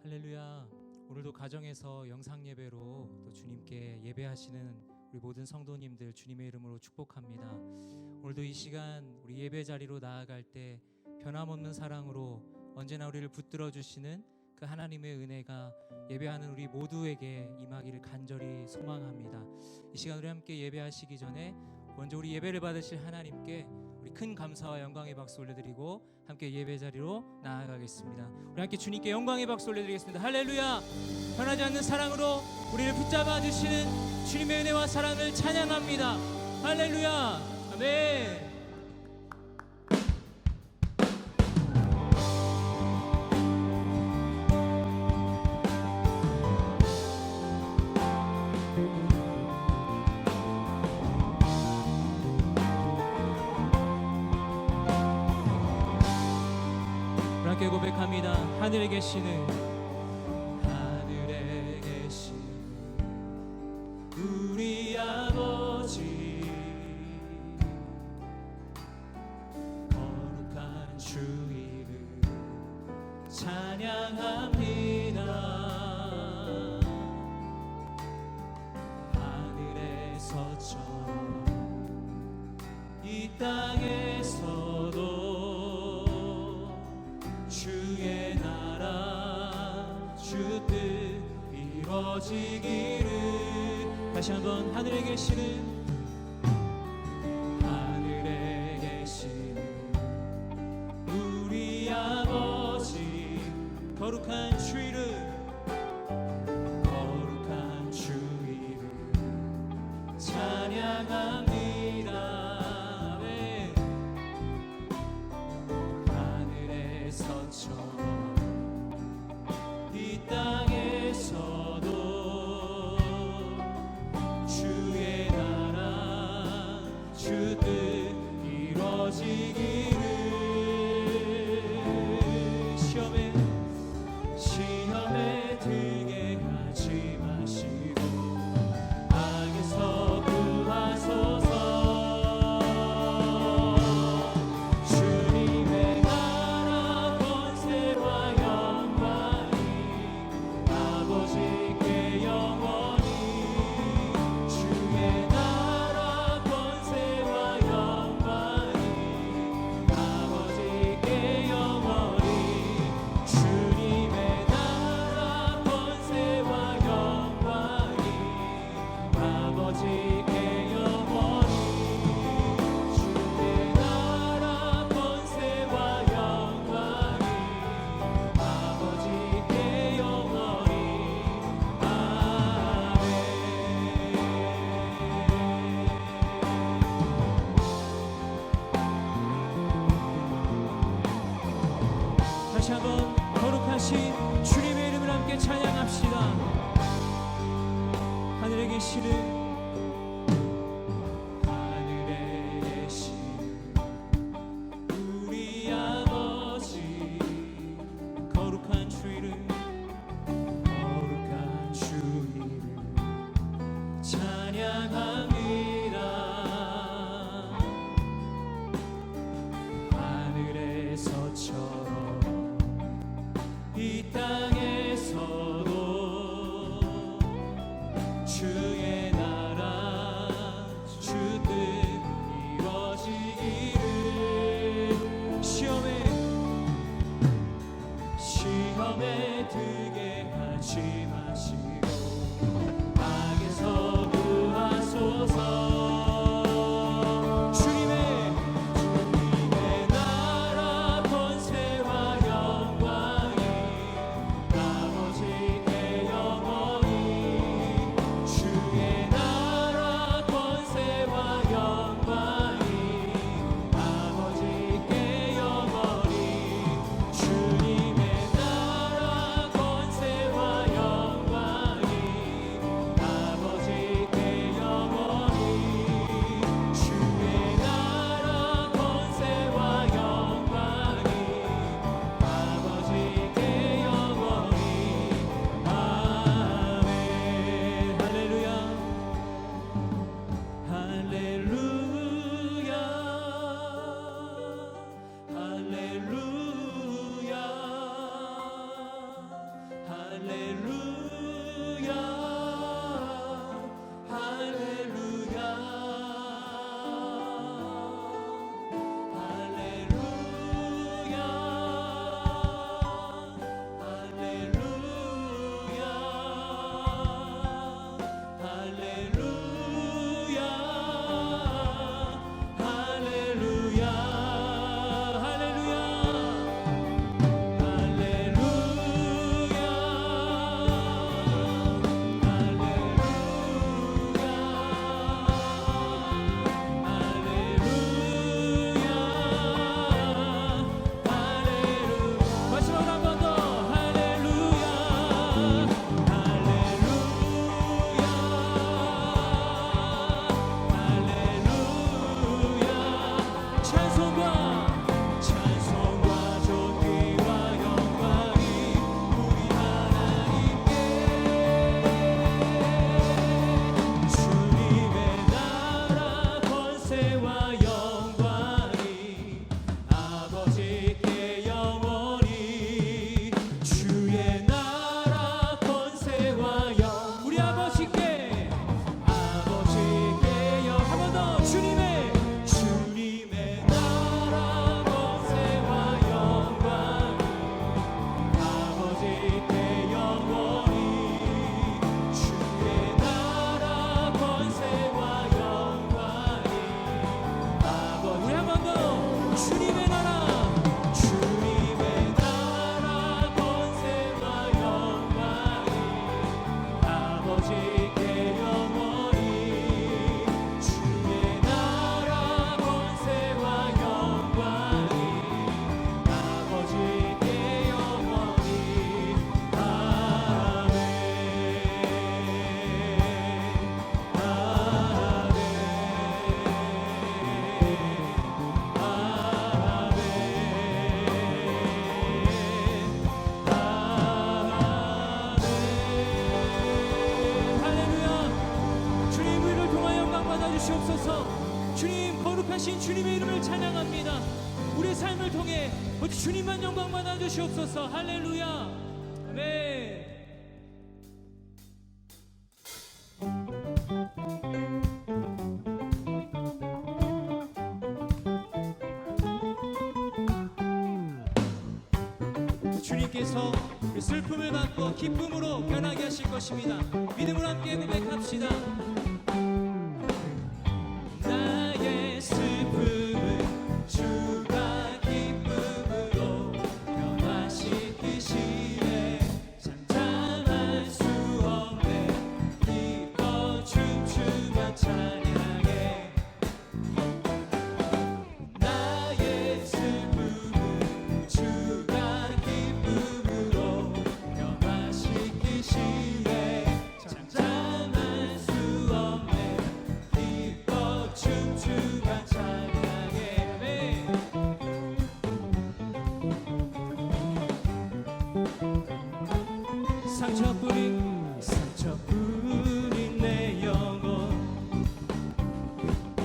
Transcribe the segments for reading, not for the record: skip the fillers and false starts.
할렐루야. 오늘도 가정에서 영상 예배로 또 주님께 예배하시는 우리 모든 성도님들 주님의 이름으로 축복합니다. 오늘도 이 시간 우리 예배 자리로 나아갈 때 변함없는 사랑으로 언제나 우리를 붙들어 주시는 그 하나님의 은혜가 예배하는 우리 모두에게 임하기를 간절히 소망합니다. 이 시간 우리 함께 예배하시기 전에 먼저 우리 예배를 받으실 하나님께 우리 큰 감사와 영광의 박수 올려드리고 함께 예배 자리로 나아가겠습니다. 우리 함께 주님께 영광의 박수 올려드리겠습니다. 할렐루야. 변하지 않는 사랑으로 우리를 붙잡아 주시는 주님의 은혜와 사랑을 찬양합니다. 할렐루야. 아멘. 함께 고백합니다. 하늘에 계시는 우리 아버지, 거룩한 주 이름 찬양합니다. 하늘에서처럼 이 땅에서도 주의 나라 주 뜻 이루어지기를. 다시 한번 하늘에 계시는 우리 아버지, 거룩한 주 이름 찬양합니다. 네. 하늘에서처럼 이 땅에서도 주의 나라 주 뜻 이루어지기를. 시험에 들게 하지 마시고 악에서 구하소서. 주님의 나라 권세와 영광이 아버지께 영원히. 주의 나라 권세와 영광이 아버지께 영원히. 주님의 나라 권세와 영광이 아버지께 영원히. 주의 나라 권세와 영광이 아버지께 영원히. 다시 한번 거룩하신 주님의 이름을 함께 찬양합시다. 하늘에 계시는 우리 아버지, 거룩한 주 이름 찬양합니다. 하늘에서처럼 이 땅에서도 주의 나라 주 뜻 이루어지기를. 시험에 들게 하지 마시고 악에서 구하소서. 주의 주시옵소서. 주님, 거룩하신 주님의 이름을 찬양합니다. 우리의 삶을 통해 모두 주님만 영광 받아 주시옵소서. 할렐루야. 아멘. 주님께서 우리 슬픔을 바꿔 기쁨으로 변하게 하실 것입니다. 믿음으로 함께 고백합시다. 나의 슬픔을 주가 기쁨으로 변화시키시네. 잠잠할 수 없네. 기뻐 춤추며 찬양해. 나의 슬픔을 주가 기쁨으로 변화시키시네. 잠잠할 수 없네. 기뻐 춤추며 찬양해. 상처뿐인 내 영혼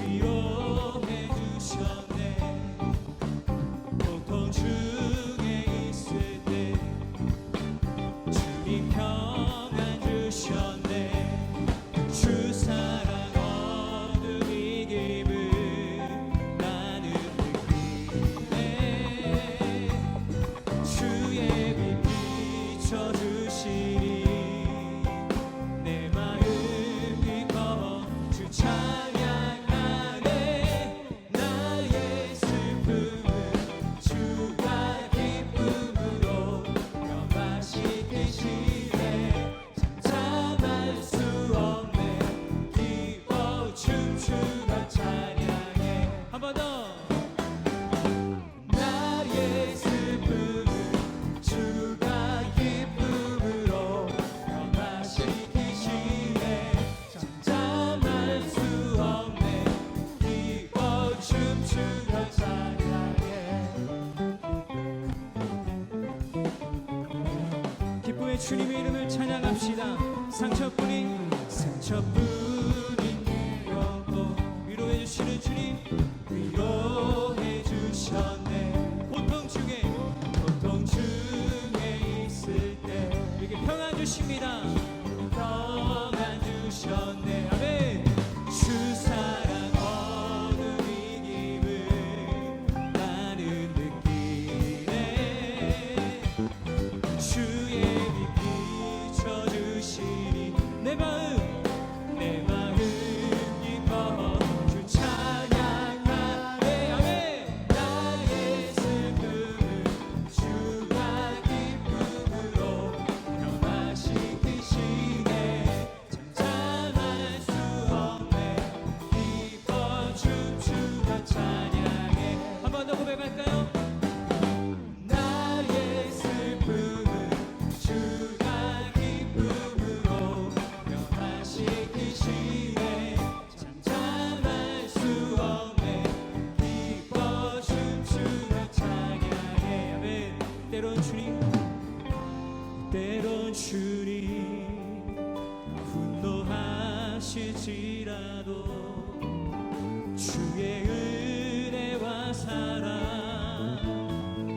위로해 주셨네. 고통 중에 있을 때 주님 평안 주셨네. 주 사랑 어둠이 기분 나는 느끼네. 주의 빛 비춰주시니 내 마음 기뻐 주 찬양하네. 나의 슬픔을 주가 기쁨으로 변화시키시네. 잠잠할 수 없네. 기뻐 춤추며 찬양해. 한 번 더. 나의 슬픔을 주가 기쁨으로 변화시키시네. 잠잠할 수 없네. 기뻐 춤추며 찬양해. 기쁨의 주님의 이름을 찬양합시다. 상처뿐인 영혼 위로해 주시는 주님, 위로해 주셨네. 고통 중에 있을 때 우리에게 평안 주십니다. 평안 주셨네. 아멘. 주 사랑 어둠이 기분 나는 느끼네. 주의 빛 비춰주시니 내 마음 기뻐 주 찬양하네. 아멘. 나의 슬픔을 주가 기쁨으로 변화시키시네. 잠잠할 수 없네. 기뻐 춤추며 찬양해. 한 번 더 고백할까요? 나의 슬픔을 주가 기쁨으로 변화시키시네. 잠잠할 수 없네. 기뻐 춤추며 찬양해. 아멘. 때론 주님 분노하실지라도 주의 은혜와 사랑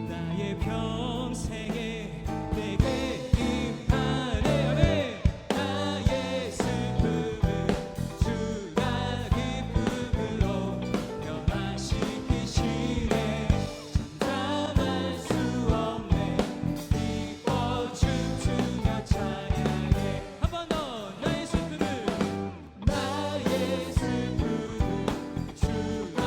나의 평생에 내게 임하네. 아멘. 나의 슬픔을 주가 기쁨으로 변화시키시네. 잠잠할 수 없네. 기뻐 춤추며 찬양해. 한 번 더. 나의 슬픔을 주가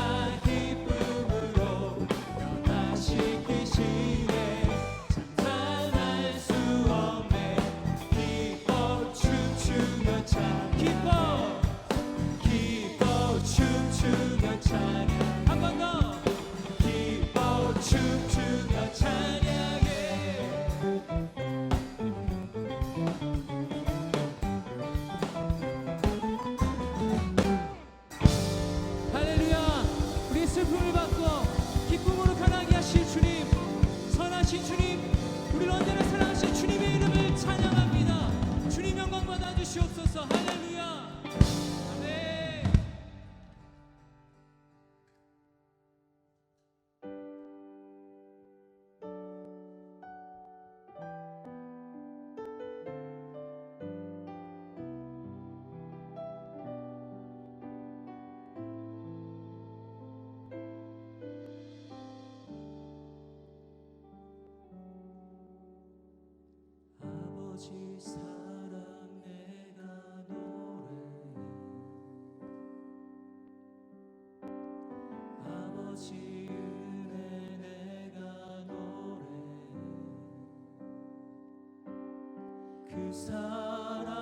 그 사랑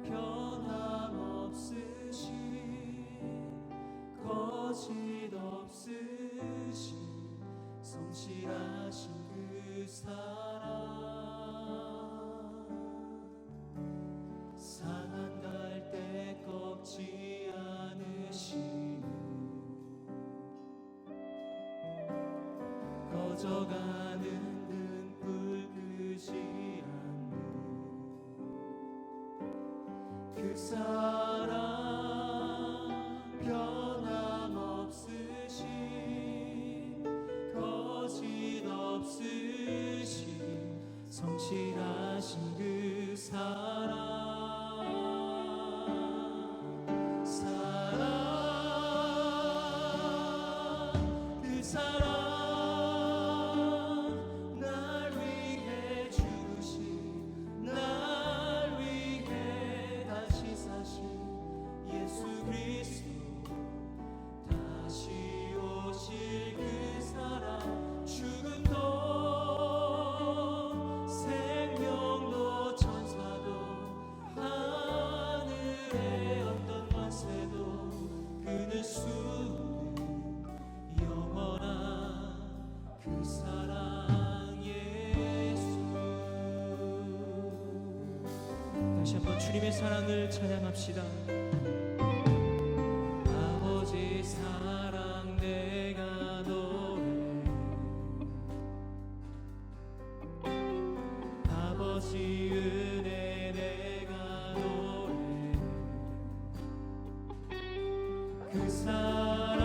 변함없으신 거짓 없으신 성실하신 그 사랑 상한 갈대 꺾지 않으시는 꺼져가는 등불 끄지 그 사랑 변함없으신 거짓 없으신 성실하신 그 사랑 그 사랑 날 위해 죽으신 날 위해 다시 사신 예수 그리스도 다시 오실 그 사랑 죽음도 생명도 천사도 하늘의 어떤 권세도 끊을 수 없는 영원한 그 사랑 예수. 다시 한번 주님의 사랑을 찬양합시다. 아버지 사랑 내가 노래 아버지 은혜 내가 노래 그 사랑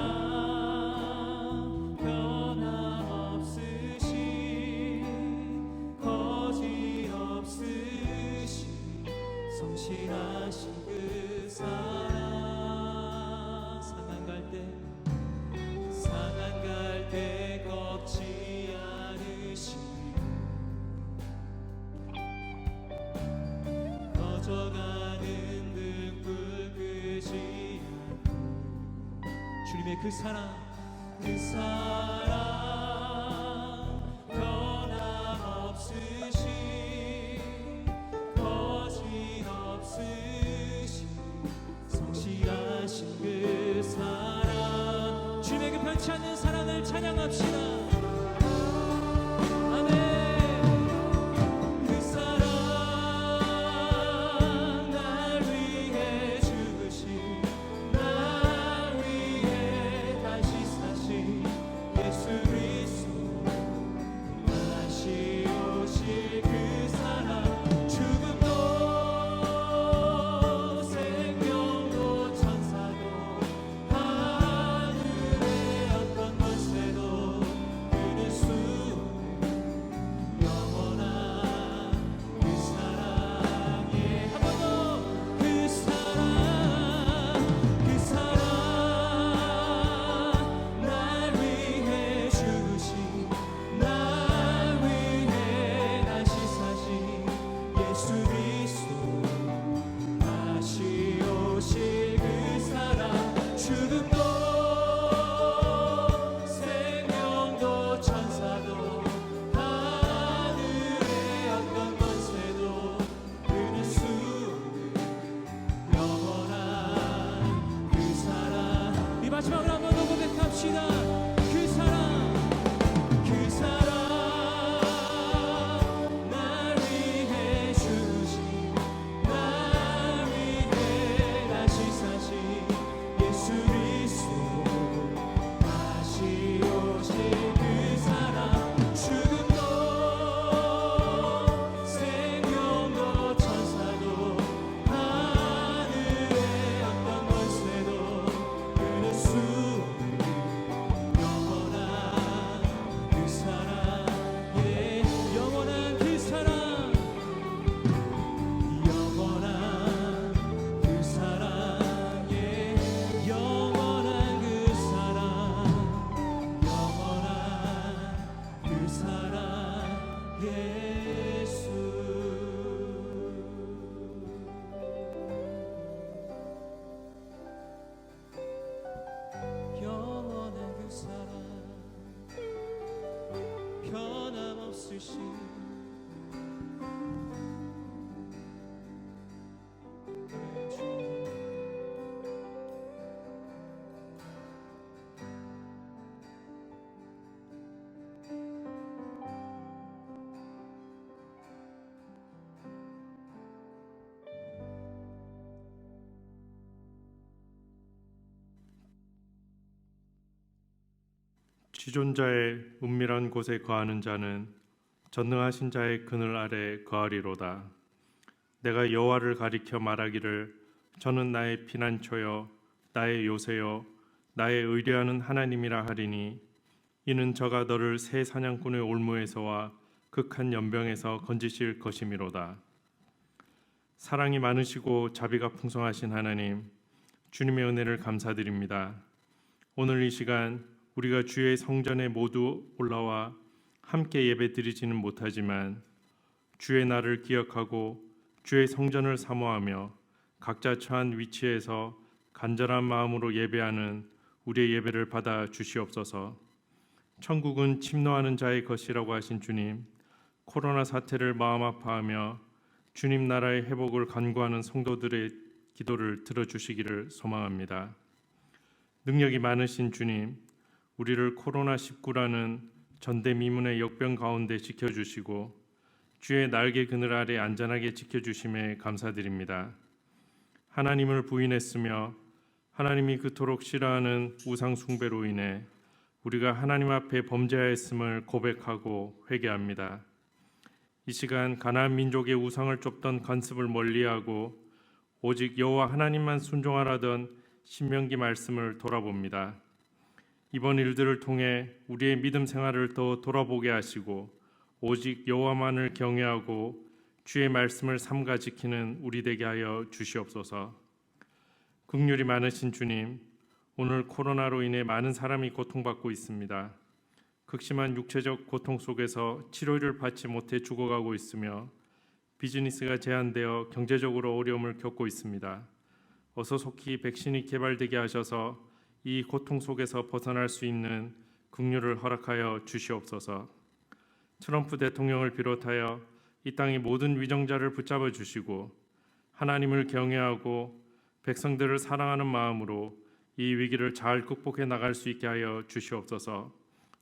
변함없으신 거짓 없으신 성실하신 그 사랑 상한 갈대 꺾지 않으신 꺼져가는 등불 끄지 주님의 그 사랑 변함없으신 거짓 없으신 성실하신 그 사랑 주님의 그 변치 않는 사랑을 찬양합시다. 마지막으로 한번 더 고백합시다. 그 사랑 날 위해 주신 날 위해 다시 사신 예수 그리스도 다시 오실 그 사랑 죽음도 생명도 천사도 하늘의 어떤 권세도 끊을 수 지존자의 은밀한 곳에 거하는 자는 전능하신 자의 그늘 아래 거하리로다. 내가 여호와를 가리켜 말하기를 저는 나의 피난처요 나의 요새요 나의 의뢰하는 하나님이라 하리니 이는 저가 너를 새 사냥꾼의 올무에서와 극한 연병에서 건지실 것이미로다. 사랑이 많으시고 자비가 풍성하신 하나님, 주님의 은혜를 감사드립니다. 오늘 이 시간 우리가 주의 성전에 모두 올라와 함께 예배드리지는 못하지만 주의 날을 기억하고 주의 성전을 사모하며 각자 처한 위치에서 간절한 마음으로 예배하는 우리의 예배를 받아 주시옵소서. 천국은 침노하는 자의 것이라고 하신 주님, 코로나 사태를 마음 아파하며 주님 나라의 회복을 간구하는 성도들의 기도를 들어주시기를 소망합니다. 능력이 많으신 주님, 우리를 코로나19라는 전대미문의 역병 가운데 지켜주시고 주의 날개 그늘 아래 안전하게 지켜주심에 감사드립니다. 하나님을 부인했으며 하나님이 그토록 싫어하는 우상 숭배로 인해 우리가 하나님 앞에 범죄하였음을 고백하고 회개합니다. 이 시간 가나안 민족의 우상을 쫓던 관습을 멀리하고 오직 여호와 하나님만 순종하라던 신명기 말씀을 돌아봅니다. 이번 일들을 통해 우리의 믿음 생활을 더 돌아보게 하시고 오직 여호와만을 경외하고 주의 말씀을 삼가 지키는 우리 되게 하여 주시옵소서. 긍휼이 많으신 주님, 오늘 코로나로 인해 많은 사람이 고통받고 있습니다. 극심한 육체적 고통 속에서 치료를 받지 못해 죽어가고 있으며 비즈니스가 제한되어 경제적으로 어려움을 겪고 있습니다. 어서 속히 백신이 개발되게 하셔서 이 고통 속에서 벗어날 수 있는 긍휼을 허락하여 주시옵소서. 트럼프 대통령을 비롯하여 이 땅의 모든 위정자를 붙잡아 주시고 하나님을 경외하고 백성들을 사랑하는 마음으로 이 위기를 잘 극복해 나갈 수 있게 하여 주시옵소서.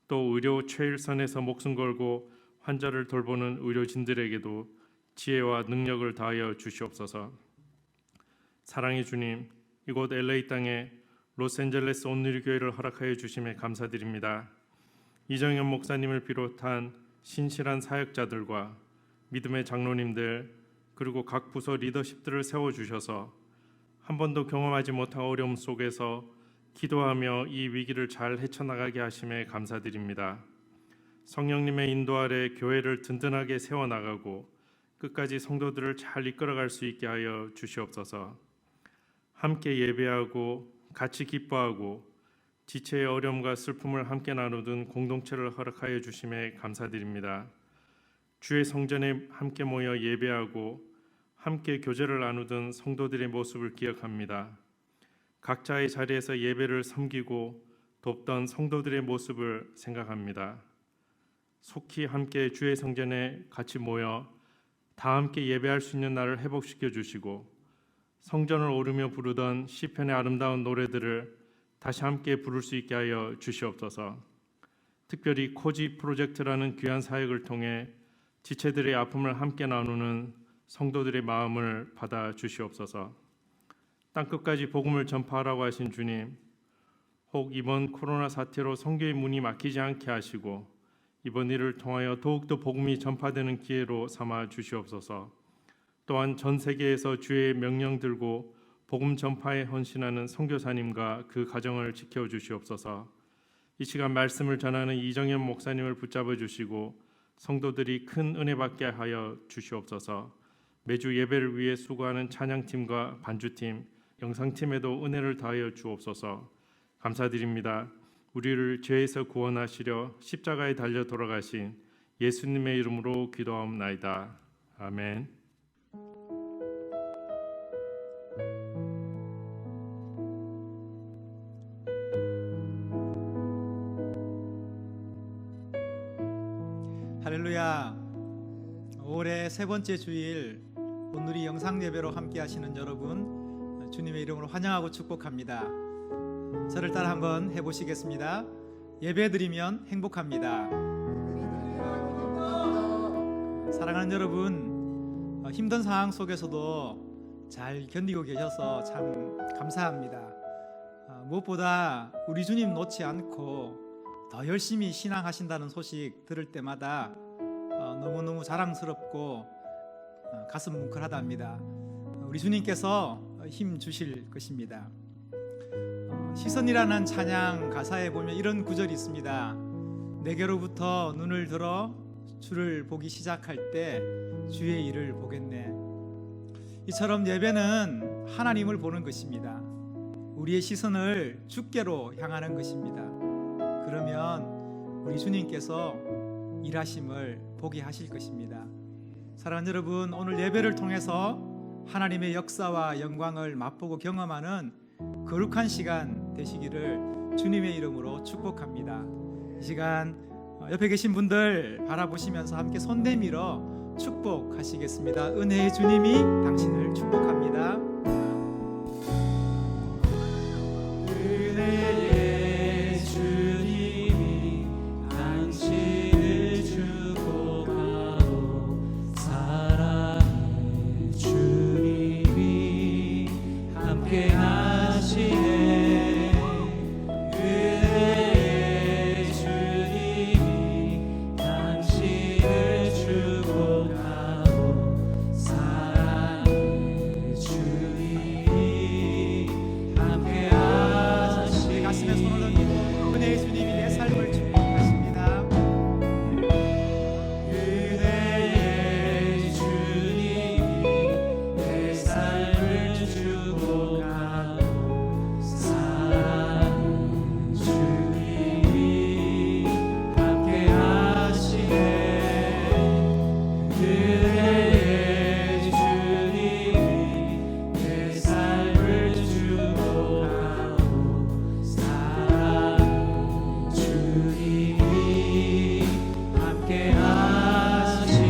또 의료 최일선에서 목숨 걸고 환자를 돌보는 의료진들에게도 지혜와 능력을 다하여 주시옵소서. 사랑의 주님, 이곳 LA 땅에 로스앤젤레스 온누리교회를 허락하여 주심에 감사드립니다. 이정현 목사님을 비롯한 신실한 사역자들과 믿음의 장로님들 그리고 각 부서 리더십들을 세워주셔서 한 번도 경험하지 못한 어려움 속에서 기도하며 이 위기를 잘 헤쳐나가게 하심에 감사드립니다. 성령님의 인도 아래 교회를 든든하게 세워나가고 끝까지 성도들을 잘 이끌어갈 수 있게 하여 주시옵소서. 함께 예배하고 같이 기뻐하고 지체의 어려움과 슬픔을 함께 나누던 공동체를 허락하여 주심에 감사드립니다. 주의 성전에 함께 모여 예배하고 함께 교제를 나누던 성도들의 모습을 기억합니다. 각자의 자리에서 예배를 섬기고 돕던 성도들의 모습을 생각합니다. 속히 함께 주의 성전에 같이 모여 다 함께 예배할 수 있는 날을 회복시켜 주시고 성전을 오르며 부르던 시편의 아름다운 노래들을 다시 함께 부를 수 있게 하여 주시옵소서. 특별히 코지 프로젝트라는 귀한 사역을 통해 지체들의 아픔을 함께 나누는 성도들의 마음을 받아 주시옵소서. 땅끝까지 복음을 전파하라고 하신 주님, 혹 이번 코로나 사태로 선교의 문이 막히지 않게 하시고 이번 일을 통하여 더욱더 복음이 전파되는 기회로 삼아 주시옵소서. 또한 전 세계에서 주의 명령 들고 복음 전파에 헌신하는 선교사님과 그 가정을 지켜 주시옵소서. 이 시간 말씀을 전하는 이정현 목사님을 붙잡아 주시고 성도들이 큰 은혜 받게 하여 주시옵소서. 매주 예배를 위해 수고하는 찬양팀과 반주팀, 영상팀에도 은혜를 다하여 주옵소서. 감사드립니다. 우리를 죄에서 구원하시려 십자가에 달려 돌아가신 예수님의 이름으로 기도하옵나이다. 아멘. 할렐루야. 올해 세 번째 주일 온누리 영상 예배로 함께 하시는 여러분, 주님의 이름으로 환영하고 축복합니다. 저를 따라 한번 해보시겠습니다. 예배드리면 행복합니다. 사랑하는 여러분, 힘든 상황 속에서도 잘 견디고 계셔서 참 감사합니다. 무엇보다 우리 주님 놓지 않고 더 열심히 신앙하신다는 소식 들을 때마다 너무너무 자랑스럽고 가슴 뭉클하답니다. 우리 주님께서 힘 주실 것입니다. 시선이라는 찬양 가사에 보면 이런 구절이 있습니다. 내게로부터 눈을 들어 주를 보기 시작할 때 주의 일을 보겠네. 이처럼 예배는 하나님을 보는 것입니다. 우리의 시선을 주께로 향하는 것입니다. 그러면 우리 주님께서 일하심을 보게 하실 것입니다. 사랑하는 여러분, 오늘 예배를 통해서 하나님의 역사와 영광을 맛보고 경험하는 거룩한 시간 되시기를 주님의 이름으로 축복합니다. 이 시간 옆에 계신 분들 바라보시면서 함께 손 내밀어 축복하시겠습니다. 은혜의 주님이 당신을 축복합니다. 은혜의 주님이 당신을 축복하고 사랑의 주님이 함께 하시네. 은혜의 주님이 당신을 축복하고 사랑의 주님이 함께 하시네. 가슴에 손을 얹고 은혜의 주님이 내 삶을 축복하십니다. 은혜의 주님이 내 삶을 축복하고 사랑의 주님이 함께 하시네. 은혜의 주님이 내 삶을 축복하고 사랑의 주님이 함께 하시네.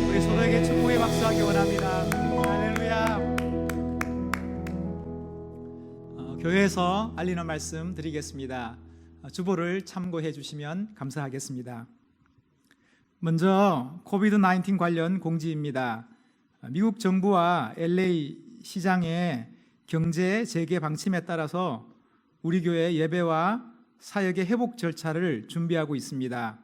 우리 서로에게 축복의 박수하기 원합니다. 할렐루야. 교회에서 알리는 말씀 드리겠습니다. 주보를 참고해 주시면 감사하겠습니다. 먼저 코비드-19 관련 공지입니다. 미국 정부와 LA 시장의 경제 재개 방침에 따라서 우리 교회 예배와 사역의 회복 절차를 준비하고 있습니다.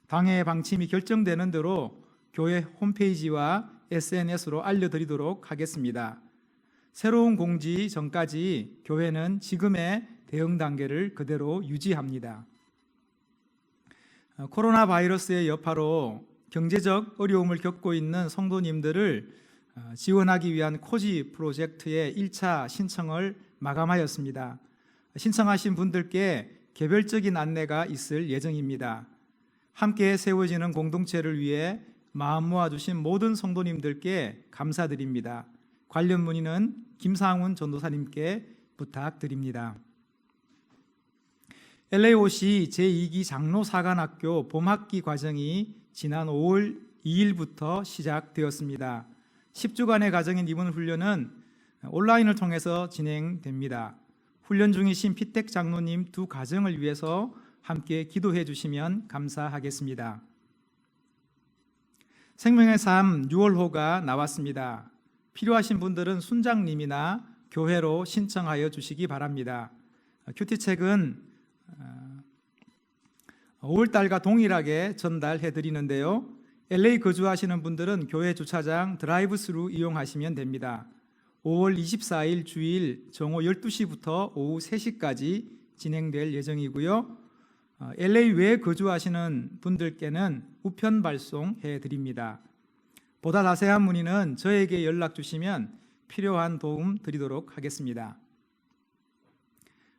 당의 방침이 결정되는 대로 교회 홈페이지와 SNS로 알려드리도록 하겠습니다. 새로운 공지 전까지 교회는 지금의 대응 단계를 그대로 유지합니다. 코로나 바이러스의 여파로 경제적 어려움을 겪고 있는 성도님들을 지원하기 위한 코지 프로젝트의 1차 신청을 마감하였습니다. 신청하신 분들께 개별적인 안내가 있을 예정입니다. 함께 세워지는 공동체를 위해 마음 모아주신 모든 성도님들께 감사드립니다. 관련 문의는 김상훈 전도사님께 부탁드립니다. LAOC 제2기 장로사관학교 봄학기 과정이 지난 5월 2일부터 시작되었습니다. 10주간의 과정인 이번 훈련은 온라인을 통해서 진행됩니다. 훈련 중이신 피택 장로님 두 가정을 위해서 함께 기도해 주시면 감사하겠습니다. 생명의 삶 6월호가 나왔습니다. 필요하신 분들은 순장님이나 교회로 신청하여 주시기 바랍니다. 큐티책은 5월달과 동일하게 전달해 드리는데요. LA 거주하시는 분들은 교회 주차장 드라이브 스루 이용하시면 됩니다. 5월 24일 주일 정오 12시부터 오후 3시까지 진행될 예정이고요. LA 외에 거주하시는 분들께는 우편 발송해 드립니다. 보다 자세한 문의는 저에게 연락 주시면 필요한 도움 드리도록 하겠습니다.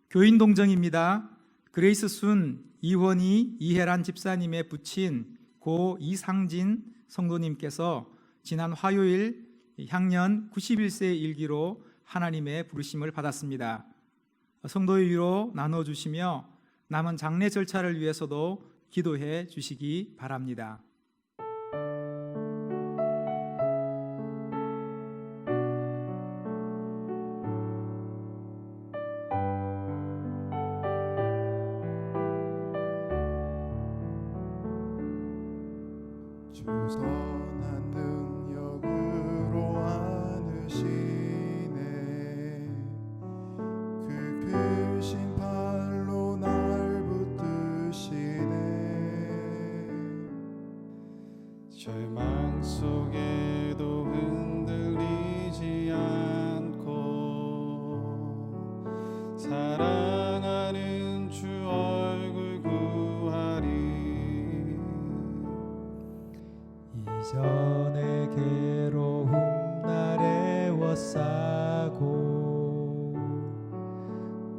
교인 동정입니다. 그레이스 순 이원희 이혜란 집사님의 부친 고 이상진 성도님께서 지난 화요일 향년 91세 일기로 하나님의 부르심을 받았습니다. 성도의 위로 나눠주시며 남은 장례 절차를 위해서도 기도해 주시기 바랍니다. 주선한 능력으로 안으시네 그 크신 발로 날 하고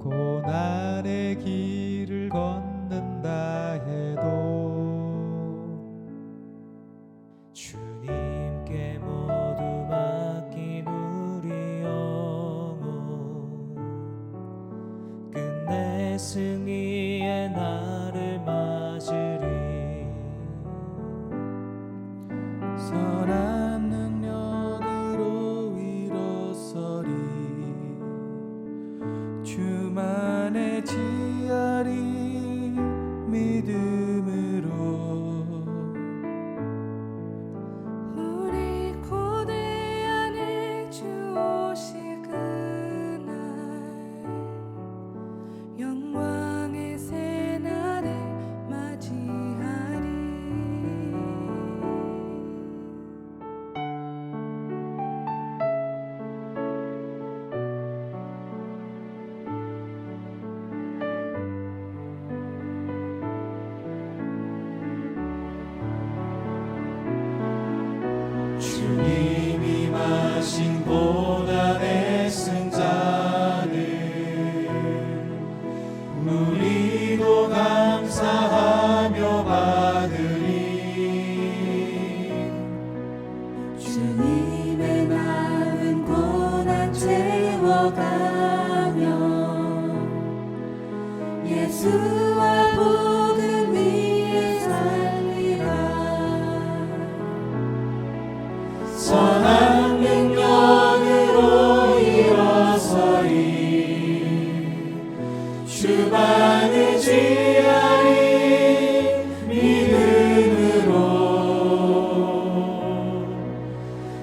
고난의 길을 걷는다 해도 주님께 모두 맡긴 우리 영혼 끝내 승리의 날을 맞으리 선한 능력으로 일어서리 주만의 지하리 믿음으로 우리 고대안에 주 오실 그날 영광의 새날을 맞이하리 주님이 마신 고난의 승자는 우리도 감사하며 받으리 주님의 마음 고난 채워가며 예수와 복음 위에 살리라 선한 능력으로 일어서리 주만을 지하리 믿음으로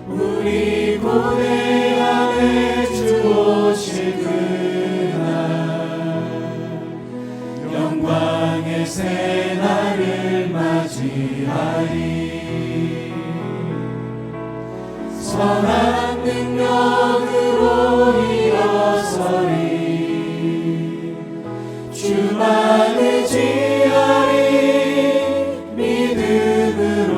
우리 고대안에 주 오실 그날 영광의 새날을 맞이하리 선한 능력으로 일어서리 주만을 지하리 믿음으로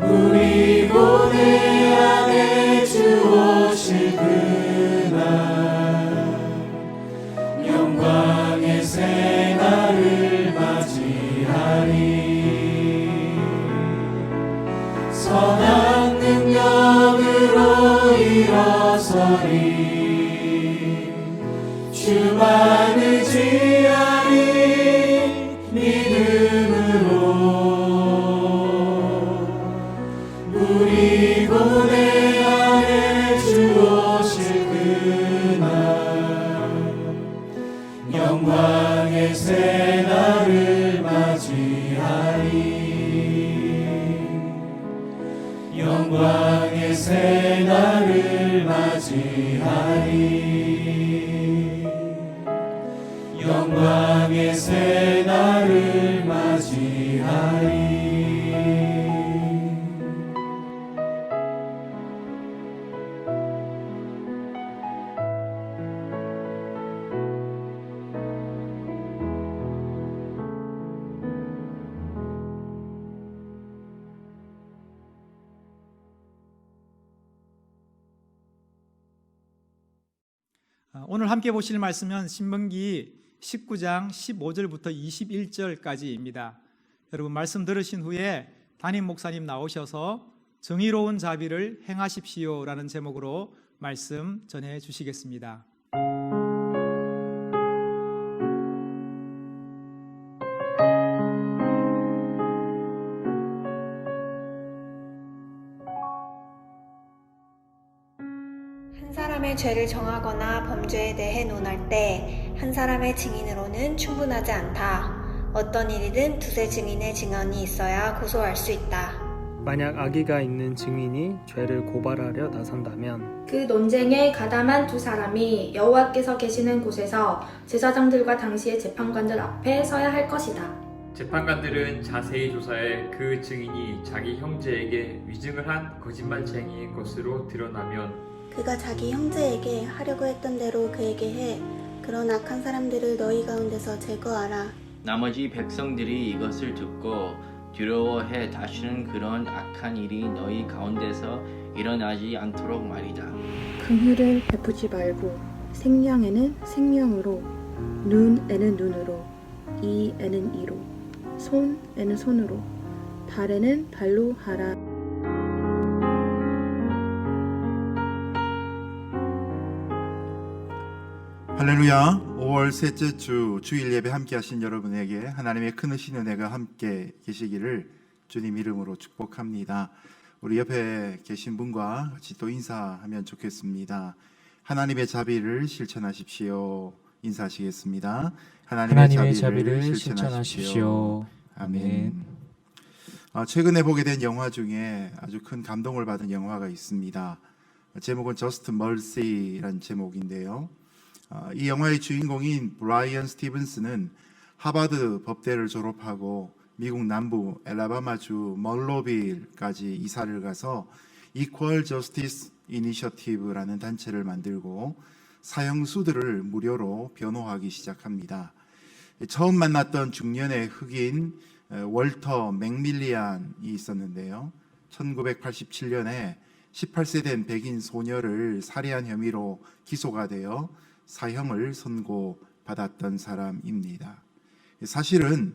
우리 고대안에 주 오실 그날 영광의 새날을 맞이하리 선한 능력으로 일어서리 주만을 지하리 믿음으로 우리 고대안에 주 오실 그날 영광의 새날을 맞이하리 영광의 새날을 맞이하리 영광의 새날을 맞이하리 오늘 함께 보실 말씀은 신명기 19장 15절부터 21절까지입니다. 여러분 말씀 들으신 후에 담임 목사님 나오셔서 정의로운 자비를 행하십시오라는 제목으로 말씀 전해 주시겠습니다. 한 사람의 죄를 정하거나 범죄에 대해 논할 때 한 사람의 증인으로는 충분하지 않다. 어떤 일이든 두세 증인의 증언이 있어야 고소할 수 있다. 만약 악의가 있는 증인이 죄를 고발하려 나선다면 그 논쟁에 가담한 두 사람이 여호와께서 계시는 곳에서 제사장들과 당시의 재판관들 앞에 서야 할 것이다. 재판관들은 자세히 조사해 그 증인이 자기 형제에게 위증을 한 거짓말쟁이인 것으로 드러나면 그가 자기 형제에게 하려고 했던 대로 그에게 해. 그런 악한 사람들을 너희 가운데서 제거하라. 나머지 백성들이 이것을 듣고 두려워해 다시는 그런 악한 일이 너희 가운데서 일어나지 않도록 말이다. 긍휼을 베푸지 말고 생명에는 생명으로, 눈에는 눈으로, 이에는 이로, 손에는 손으로, 발에는 발로 하라. 할렐루야. 5월 셋째 주 주일 예배 함께 하신 여러분에게 하나님의 큰 의신 은혜가 함께 계시기를 주님 이름으로 축복합니다. 우리 옆에 계신 분과 같이 또 인사하면 좋겠습니다. 하나님의 자비를 실천하십시오. 인사하시겠습니다. 하나님의 자비를 실천하십시오. 아멘. 최근에 보게 된 영화 중에 아주 큰 감동을 받은 영화가 있습니다. 제목은 Just Mercy라는 제목인데요. 이 영화의 주인공인 브라이언 스티븐스는 하버드 법대를 졸업하고 미국 남부 엘라바마주 멀로빌까지 이사를 가서 Equal Justice Initiative라는 단체를 만들고 사형수들을 무료로 변호하기 시작합니다. 처음 만났던 중년의 흑인 월터 맥밀리안이 있었는데요. 1987년에 18세 된 백인 소녀를 살해한 혐의로 기소가 되어 사형을 선고받았던 사람입니다. 사실은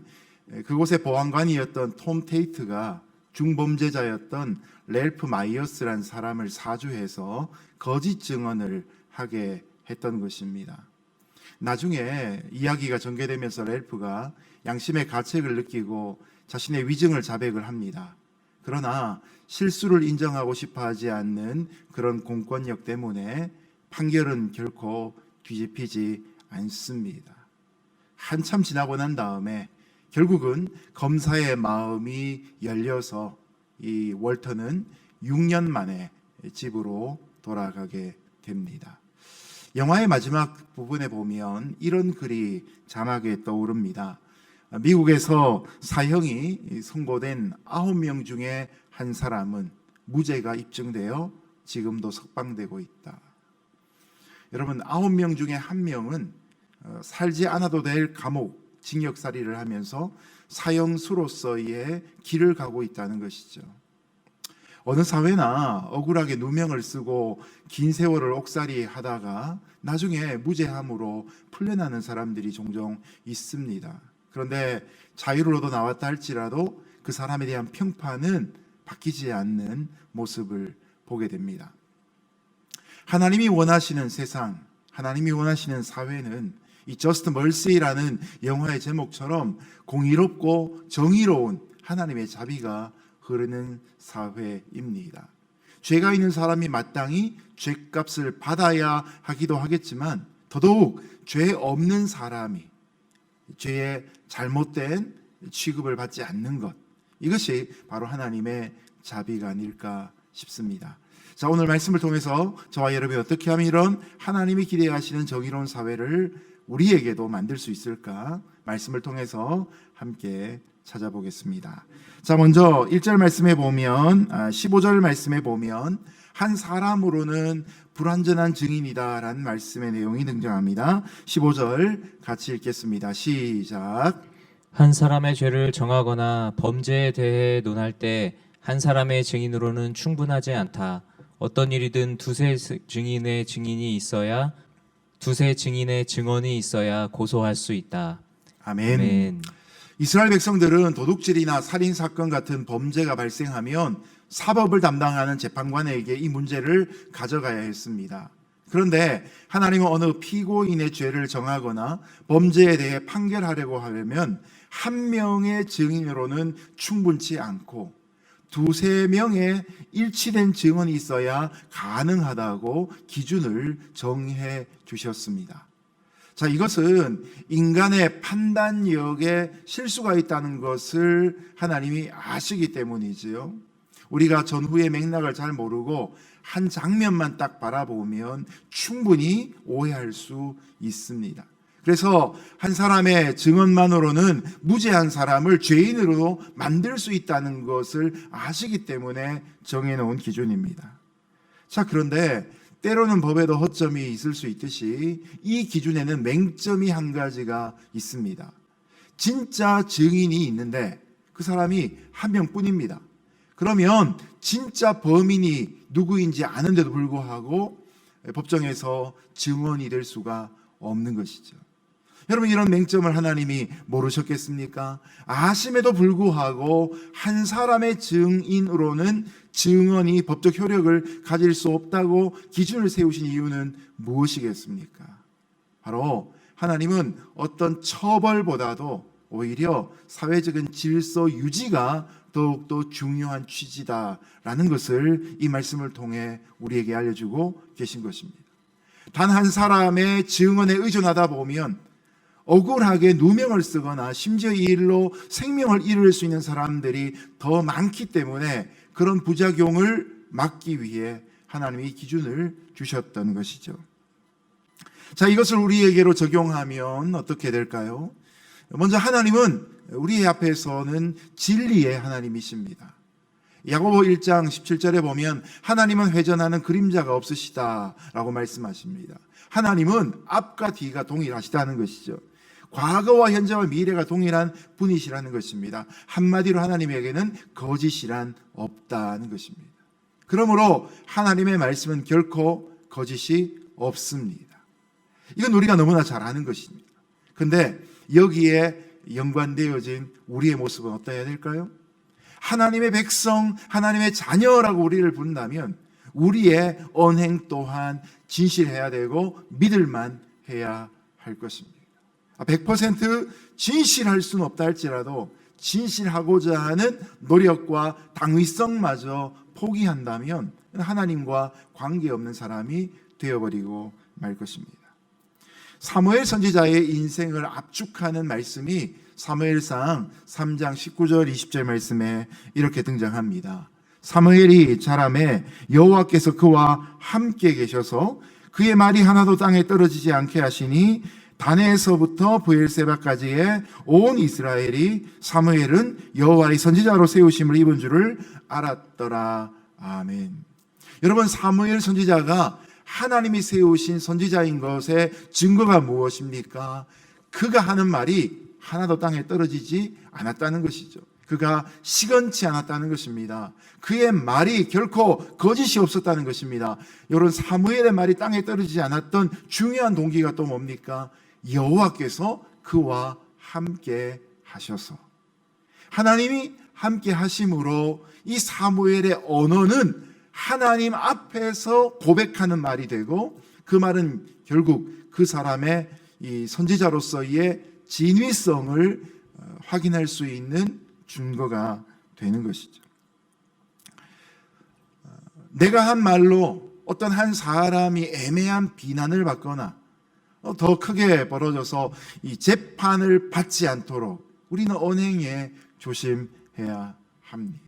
그곳의 보안관이었던 톰 테이트가 중범죄자였던 랠프 마이어스라는 사람을 사주해서 거짓 증언을 하게 했던 것입니다. 나중에 이야기가 전개되면서 랠프가 양심의 가책을 느끼고 자신의 위증을 자백을 합니다. 그러나 실수를 인정하고 싶어 하지 않는 그런 공권력 때문에 판결은 결코 뒤집히지 않습니다. 한참 지나고 난 다음에 결국은 검사의 마음이 열려서 이 월터는 6년 만에 집으로 돌아가게 됩니다. 영화의 마지막 부분에 보면 이런 글이 자막에 떠오릅니다. 미국에서 사형이 선고된 9명 중에 한 사람은 무죄가 입증되어 지금도 석방되고 있다. 여러분, 9명 중에 1명은 살지 않아도 될 감옥, 징역살이를 하면서 사형수로서의 길을 가고 있다는 것이죠. 어느 사회나 억울하게 누명을 쓰고 긴 세월을 옥살이 하다가 나중에 무죄함으로 풀려나는 사람들이 종종 있습니다. 그런데 자유로도 나왔다 할지라도 그 사람에 대한 평판은 바뀌지 않는 모습을 보게 됩니다. 하나님이 원하시는 세상, 하나님이 원하시는 사회는 이 Just Mercy라는 영화의 제목처럼 공의롭고 정의로운 하나님의 자비가 흐르는 사회입니다. 죄가 있는 사람이 마땅히 죄값을 받아야 하기도 하겠지만 더더욱 죄 없는 사람이 죄의 잘못된 취급을 받지 않는 것, 이것이 바로 하나님의 자비가 아닐까 싶습니다. 자, 오늘 말씀을 통해서 저와 여러분이 어떻게 하면 이런 하나님이 기대하시는 정의로운 사회를 우리에게도 만들 수 있을까? 말씀을 통해서 함께 찾아보겠습니다. 자, 먼저 1절 말씀에 보면 15절 말씀에 보면 한 사람으로는 불완전한 증인이다라는 말씀의 내용이 등장합니다. 15절 같이 읽겠습니다. 시작. 한 사람의 죄를 정하거나 범죄에 대해 논할 때 한 사람의 증인으로는 충분하지 않다. 어떤 일이든 두세 증인의 증인이 있어야, 두세 증인의 증언이 있어야 고소할 수 있다. 아멘. 아멘. 이스라엘 백성들은 도둑질이나 살인 사건 같은 범죄가 발생하면 사법을 담당하는 재판관에게 이 문제를 가져가야 했습니다. 그런데 하나님은 어느 피고인의 죄를 정하거나 범죄에 대해 판결하려고 하려면 한 명의 증인으로는 충분치 않고 두세 명의 일치된 증언이 있어야 가능하다고 기준을 정해 주셨습니다. 자, 이것은 인간의 판단력에 실수가 있다는 것을 하나님이 아시기 때문이지요. 우리가 전후의 맥락을 잘 모르고 한 장면만 딱 바라보면 충분히 오해할 수 있습니다. 그래서 한 사람의 증언만으로는 무죄한 사람을 죄인으로 만들 수 있다는 것을 아시기 때문에 정해놓은 기준입니다. 자, 그런데 때로는 법에도 허점이 있을 수 있듯이 이 기준에는 맹점이 한 가지가 있습니다. 진짜 증인이 있는데 그 사람이 한 명뿐입니다. 그러면 진짜 범인이 누구인지 아는데도 불구하고 법정에서 증언이 될 수가 없는 것이죠. 여러분, 이런 맹점을 하나님이 모르셨겠습니까? 아심에도 불구하고 한 사람의 증인으로는 증언이 법적 효력을 가질 수 없다고 기준을 세우신 이유는 무엇이겠습니까? 바로 하나님은 어떤 처벌보다도 오히려 사회적인 질서 유지가 더욱더 중요한 취지다라는 것을 이 말씀을 통해 우리에게 알려주고 계신 것입니다. 단 한 사람의 증언에 의존하다 보면 억울하게 누명을 쓰거나 심지어 이 일로 생명을 잃을 수 있는 사람들이 더 많기 때문에 그런 부작용을 막기 위해 하나님이 이 기준을 주셨던 것이죠. 자, 이것을 우리에게로 적용하면 어떻게 될까요? 먼저 하나님은 우리 앞에서는 진리의 하나님이십니다. 야고보 1장 17절에 보면 하나님은 회전하는 그림자가 없으시다라고 말씀하십니다. 하나님은 앞과 뒤가 동일하시다는 것이죠. 과거와 현재와 미래가 동일한 분이시라는 것입니다. 한마디로 하나님에게는 거짓이란 없다는 것입니다. 그러므로 하나님의 말씀은 결코 거짓이 없습니다. 이건 우리가 너무나 잘 아는 것입니다. 그런데 여기에 연관되어진 우리의 모습은 어떠해야 될까요? 하나님의 백성, 하나님의 자녀라고 우리를 부른다면 우리의 언행 또한 진실해야 되고 믿을만 해야 할 것입니다. 100% 진실할 수는 없다 할지라도 진실하고자 하는 노력과 당위성마저 포기한다면 하나님과 관계없는 사람이 되어버리고 말 것입니다. 사무엘 선지자의 인생을 압축하는 말씀이 사무엘상 3장 19절 20절 말씀에 이렇게 등장합니다. 사무엘이 자라매 여호와께서 그와 함께 계셔서 그의 말이 하나도 땅에 떨어지지 않게 하시니 단에서부터 브엘세바까지의 온 이스라엘이 사무엘은 여호와의 선지자로 세우심을 입은 줄을 알았더라. 아멘. 여러분, 사무엘 선지자가 하나님이 세우신 선지자인 것의 증거가 무엇입니까? 그가 하는 말이 하나도 땅에 떨어지지 않았다는 것이죠. 그가 시건치 않았다는 것입니다. 그의 말이 결코 거짓이 없었다는 것입니다. 이런 사무엘의 말이 땅에 떨어지지 않았던 중요한 동기가 또 뭡니까? 여호와께서 그와 함께 하셔서, 하나님이 함께 하심으로 이 사무엘의 언어는 하나님 앞에서 고백하는 말이 되고, 그 말은 결국 그 사람의 이 선지자로서의 진위성을 확인할 수 있는 증거가 되는 것이죠. 내가 한 말로 어떤 한 사람이 애매한 비난을 받거나 더 크게 벌어져서 이 재판을 받지 않도록 우리는 언행에 조심해야 합니다.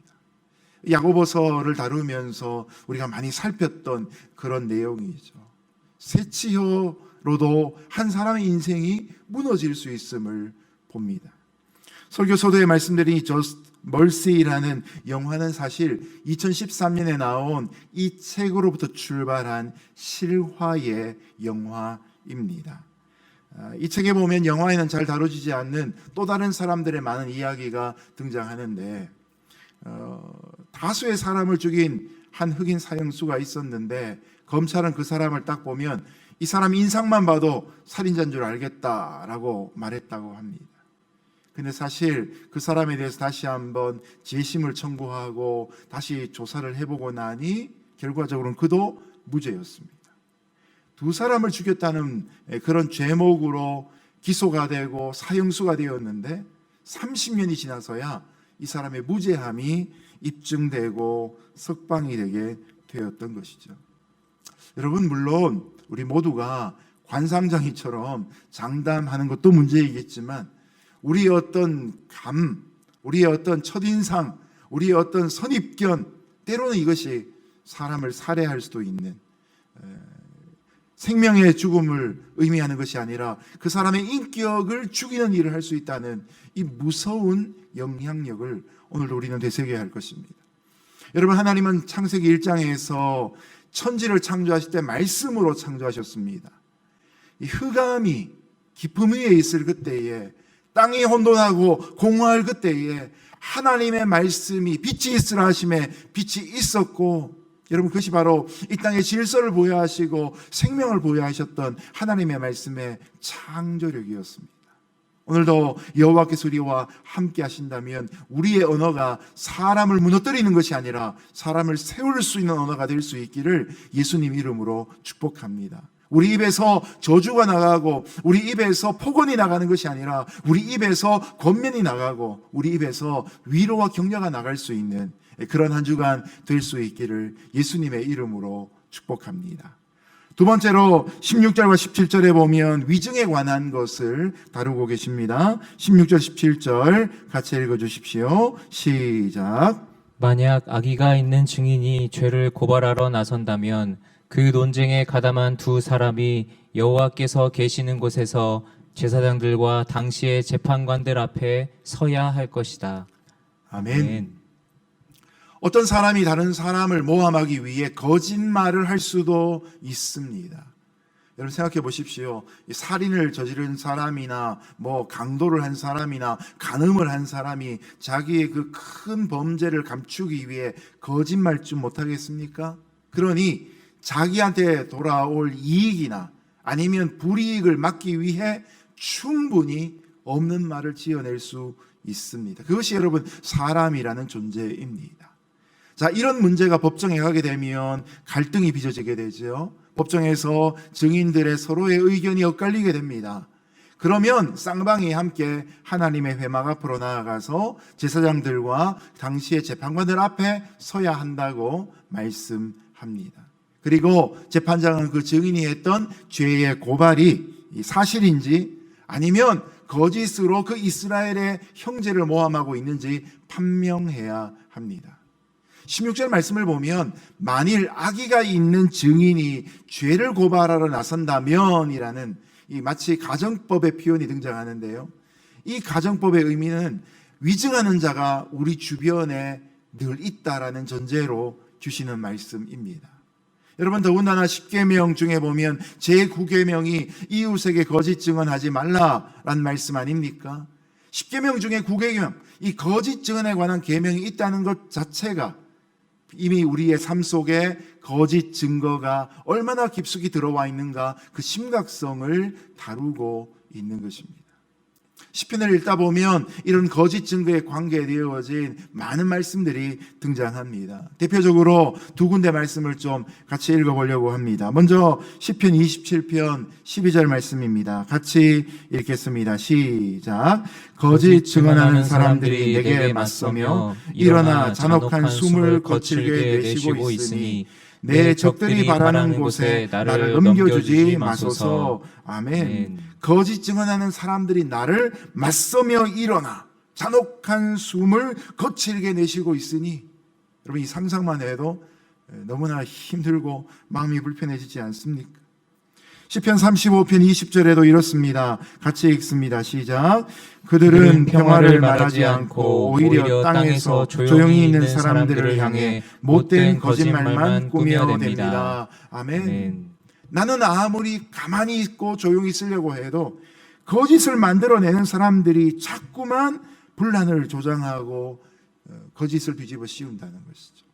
야고보서를 다루면서 우리가 많이 살폈던 그런 내용이죠. 새치혀로도 한 사람의 인생이 무너질 수 있음을 봅니다. 설교서도에 말씀드린 이 Just Mercy라는 영화는 사실 2013년에 나온 이 책으로부터 출발한 실화의 영화입니다. 이 책에 보면 영화에는 잘 다뤄지지 않는 또 다른 사람들의 많은 이야기가 등장하는데, 다수의 사람을 죽인 한 흑인 사형수가 있었는데 검찰은 그 사람을 딱 보면 이 사람 인상만 봐도 살인자인 줄 알겠다라고 말했다고 합니다. 근데 사실 그 사람에 대해서 다시 한번 재심을 청구하고 다시 조사를 해보고 나니 결과적으로는 그도 무죄였습니다. 두 사람을 죽였다는 그런 죄목으로 기소가 되고 사형수가 되었는데 30년이 지나서야 이 사람의 무죄함이 입증되고 석방이 되게 되었던 것이죠. 여러분, 물론 우리 모두가 관상장이처럼 장담하는 것도 문제이겠지만 우리의 어떤 우리의 어떤 첫인상, 우리의 어떤 선입견, 때로는 이것이 사람을 살해할 수도 있는, 생명의 죽음을 의미하는 것이 아니라 그 사람의 인격을 죽이는 일을 할 수 있다는 이 무서운 영향력을 오늘도 우리는 되새겨야 할 것입니다. 여러분, 하나님은 창세기 1장에서 천지를 창조하실 때 말씀으로 창조하셨습니다. 이 흑암이 깊음 위에 있을 그때에, 땅이 혼돈하고 공허할 그때에 하나님의 말씀이 빛이 있으라 하심에 빛이 있었고, 여러분 그것이 바로 이 땅의 질서를 보여하시고 생명을 보여하셨던 하나님의 말씀의 창조력이었습니다. 오늘도 여호와께서 우리와 함께 하신다면 우리의 언어가 사람을 무너뜨리는 것이 아니라 사람을 세울 수 있는 언어가 될 수 있기를 예수님 이름으로 축복합니다. 우리 입에서 저주가 나가고 우리 입에서 폭언이 나가는 것이 아니라 우리 입에서 권면이 나가고 우리 입에서 위로와 격려가 나갈 수 있는 그런 한 주간 될 수 있기를 예수님의 이름으로 축복합니다. 두 번째로 16절과 17절에 보면 위증에 관한 것을 다루고 계십니다. 16절 17절 같이 읽어주십시오. 시작. 만약 악의가 있는 증인이 죄를 고발하러 나선다면 그 논쟁에 가담한 두 사람이 여호와께서 계시는 곳에서 제사장들과 당시의 재판관들 앞에 서야 할 것이다. 아멘. 어떤 사람이 다른 사람을 모함하기 위해 거짓말을 할 수도 있습니다. 여러분 생각해 보십시오. 살인을 저지른 사람이나 강도를 한 사람이나 간음을 한 사람이 자기의 그 큰 범죄를 감추기 위해 거짓말 좀 못하겠습니까? 그러니 자기한테 돌아올 이익이나 아니면 불이익을 막기 위해 충분히 없는 말을 지어낼 수 있습니다. 그것이 여러분 사람이라는 존재입니다. 자, 이런 문제가 법정에 가게 되면 갈등이 빚어지게 되죠. 법정에서 증인들의 서로의 의견이 엇갈리게 됩니다. 그러면 쌍방이 함께 하나님의 회막 앞으로 나아가서 제사장들과 당시의 재판관들 앞에 서야 한다고 말씀합니다. 그리고 재판장은 그 증인이 했던 죄의 고발이 사실인지 아니면 거짓으로 그 이스라엘의 형제를 모함하고 있는지 판명해야 합니다. 16절 말씀을 보면 만일 악의가 있는 증인이 죄를 고발하러 나선다면 이라는 이 마치 가정법의 표현이 등장하는데요. 이 가정법의 의미는 위증하는 자가 우리 주변에 늘 있다라는 전제로 주시는 말씀입니다. 여러분 더군다나 10계명 중에 보면 제9계명이 이웃에게 거짓 증언하지 말라라는 말씀 아닙니까? 10계명 중에 9계명, 이 거짓 증언에 관한 계명이 있다는 것 자체가 이미 우리의 삶 속에 거짓 증거가 얼마나 깊숙이 들어와 있는가 그 심각성을 다루고 있는 것입니다. 시편을 읽다 보면 이런 거짓 증거에 관계되어진 많은 말씀들이 등장합니다. 대표적으로 두 군데 말씀을 좀 같이 읽어보려고 합니다. 먼저 시편 27편 12절 말씀입니다. 같이 읽겠습니다. 시작. 거짓 증언하는 사람들이 내게 맞서며 일어나 잔혹한 숨을 거칠게 내쉬고 있으니 내 적들이 바라는 곳에 나를 넘겨주지 마소서. 아멘. 거짓 증언하는 사람들이 나를 맞서며 일어나 잔혹한 숨을 거칠게 내쉬고 있으니, 여러분 이 상상만 해도 너무나 힘들고 마음이 불편해지지 않습니까? 시편 35편 20절에도 이렇습니다. 같이 읽습니다. 시작. 그들은 평화를 말하지 않고 오히려 땅에서 조용히 있는 사람들을 향해 못된 거짓말만 꾸며냅니다. 아멘. 나는 아무리 가만히 있고 조용히 있으려고 해도 거짓을 만들어내는 사람들이 자꾸만 분란을 조장하고 거짓을 뒤집어 씌운다는 것이죠.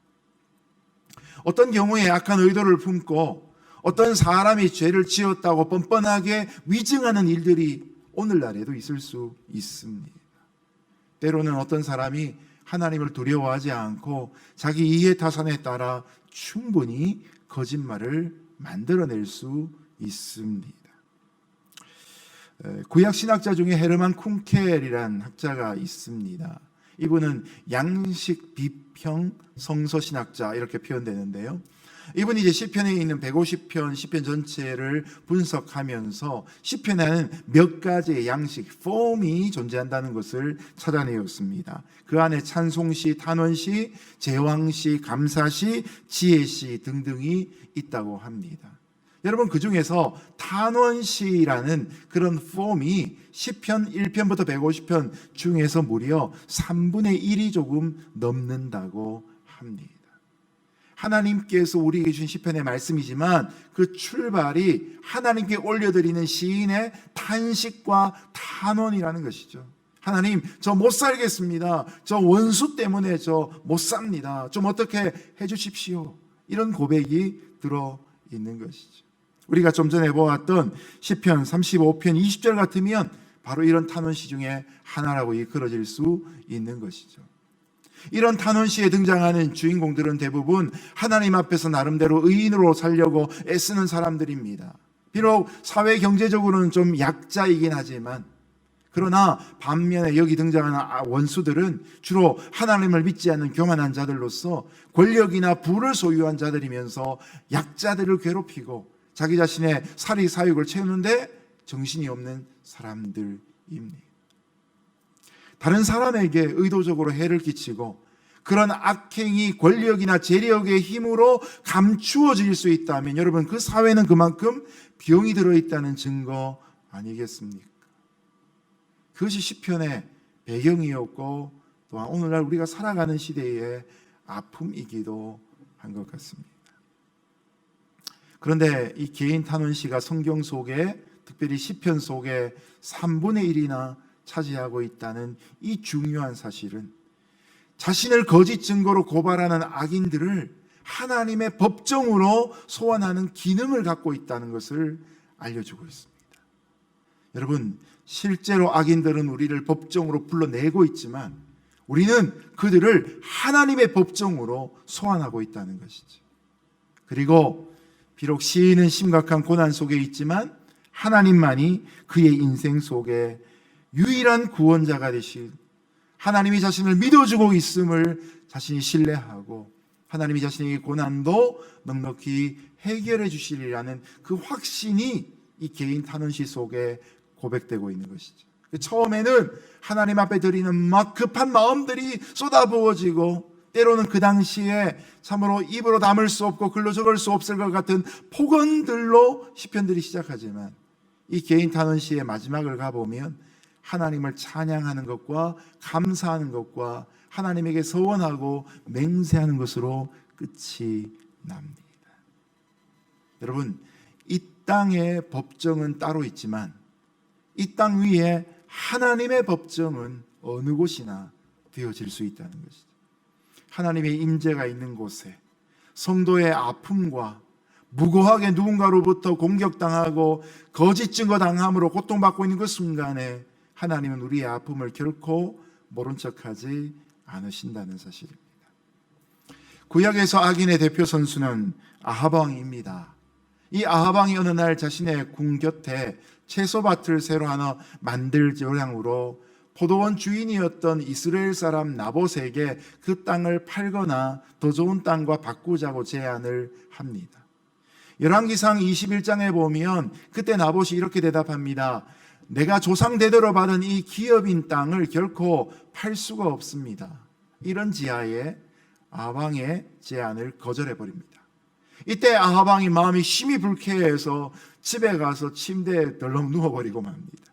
어떤 경우에 악한 의도를 품고 어떤 사람이 죄를 지었다고 뻔뻔하게 위증하는 일들이 오늘날에도 있을 수 있습니다. 때로는 어떤 사람이 하나님을 두려워하지 않고 자기 이해타산에 따라 충분히 거짓말을 만들어낼 수 있습니다. 구약 신학자 중에 헤르만 쿰켈이라는 학자가 있습니다. 이분은 양식 비평 성서 신학자 이렇게 표현되는데요. 이분이 이제 시편에 있는 150편 시편 전체를 분석하면서 시편에는 몇 가지의 양식, 폼이 존재한다는 것을 찾아내었습니다. 그 안에 찬송시, 탄원시, 제왕시, 감사시, 지혜시 등등이 있다고 합니다. 여러분 그 중에서 탄원시라는 그런 폼이 시편 1편부터 150편 중에서 무려 3분의 1이 조금 넘는다고 합니다. 하나님께서 우리에게 주신 시편의 말씀이지만 그 출발이 하나님께 올려드리는 시인의 탄식과 탄원이라는 것이죠. 하나님, 저 못 살겠습니다. 저 원수 때문에 저 못 삽니다. 좀 어떻게 해주십시오. 이런 고백이 들어 있는 것이죠. 우리가 좀 전에 보았던 시편 35편 20절 같으면 바로 이런 탄원시 중에 하나라고 이끌어질 수 있는 것이죠. 이런 탄원시에 등장하는 주인공들은 대부분 하나님 앞에서 나름대로 의인으로 살려고 애쓰는 사람들입니다. 비록 사회 경제적으로는 좀 약자이긴 하지만, 그러나 반면에 여기 등장하는 원수들은 주로 하나님을 믿지 않는 교만한 자들로서 권력이나 부를 소유한 자들이면서 약자들을 괴롭히고 자기 자신의 사리 사욕을 채우는데 정신이 없는 사람들입니다. 다른 사람에게 의도적으로 해를 끼치고 그런 악행이 권력이나 재력의 힘으로 감추어질 수 있다면 여러분, 그 사회는 그만큼 병이 들어있다는 증거 아니겠습니까? 그것이 시편의 배경이었고 또한 오늘날 우리가 살아가는 시대의 아픔이기도 한 것 같습니다. 그런데 이 개인 탄원시가 성경 속에, 특별히 시편 속에 3분의 1이나 차지하고 있다는 이 중요한 사실은 자신을 거짓 증거로 고발하는 악인들을 하나님의 법정으로 소환하는 기능을 갖고 있다는 것을 알려주고 있습니다. 여러분, 실제로 악인들은 우리를 법정으로 불러내고 있지만 우리는 그들을 하나님의 법정으로 소환하고 있다는 것이죠. 그리고 비록 시인은 심각한 고난 속에 있지만 하나님만이 그의 인생 속에 유일한 구원자가 되신, 하나님이 자신을 믿어주고 있음을 자신이 신뢰하고 하나님이 자신의 고난도 넉넉히 해결해 주시리라는 그 확신이 이 개인 탄원시 속에 고백되고 있는 것이죠. 처음에는 하나님 앞에 드리는 막 급한 마음들이 쏟아부어지고 때로는 그 당시에 참으로 입으로 담을 수 없고 글로 적을 수 없을 것 같은 폭언들로 시편들이 시작하지만 이 개인 탄원시의 마지막을 가보면 하나님을 찬양하는 것과 감사하는 것과 하나님에게 서원하고 맹세하는 것으로 끝이 납니다. 여러분, 이 땅의 법정은 따로 있지만 이 땅 위에 하나님의 법정은 어느 곳이나 되어질 수 있다는 것이죠. 하나님의 임재가 있는 곳에 성도의 아픔과 무고하게 누군가로부터 공격당하고 거짓 증거당함으로 고통받고 있는 그 순간에 하나님은 우리의 아픔을 결코 모른 척하지 않으신다는 사실입니다. 구약에서 악인의 대표 선수는 아합 왕입니다. 이 아합 왕이 어느 날 자신의 궁 곁에 채소밭을 새로 하나 만들 요량으로 포도원 주인이었던 이스라엘 사람 나봇에게 그 땅을 팔거나 더 좋은 땅과 바꾸자고 제안을 합니다. 열왕기상 21장에 보면 그때 나봇이 이렇게 대답합니다. 내가 조상 대대로 받은 이 기업인 땅을 결코 팔 수가 없습니다. 이런 지하에 아합 왕의 제안을 거절해 버립니다. 이때 아합 왕이 마음이 심히 불쾌해서 집에 가서 침대에 덜렁 누워버리고 맙니다.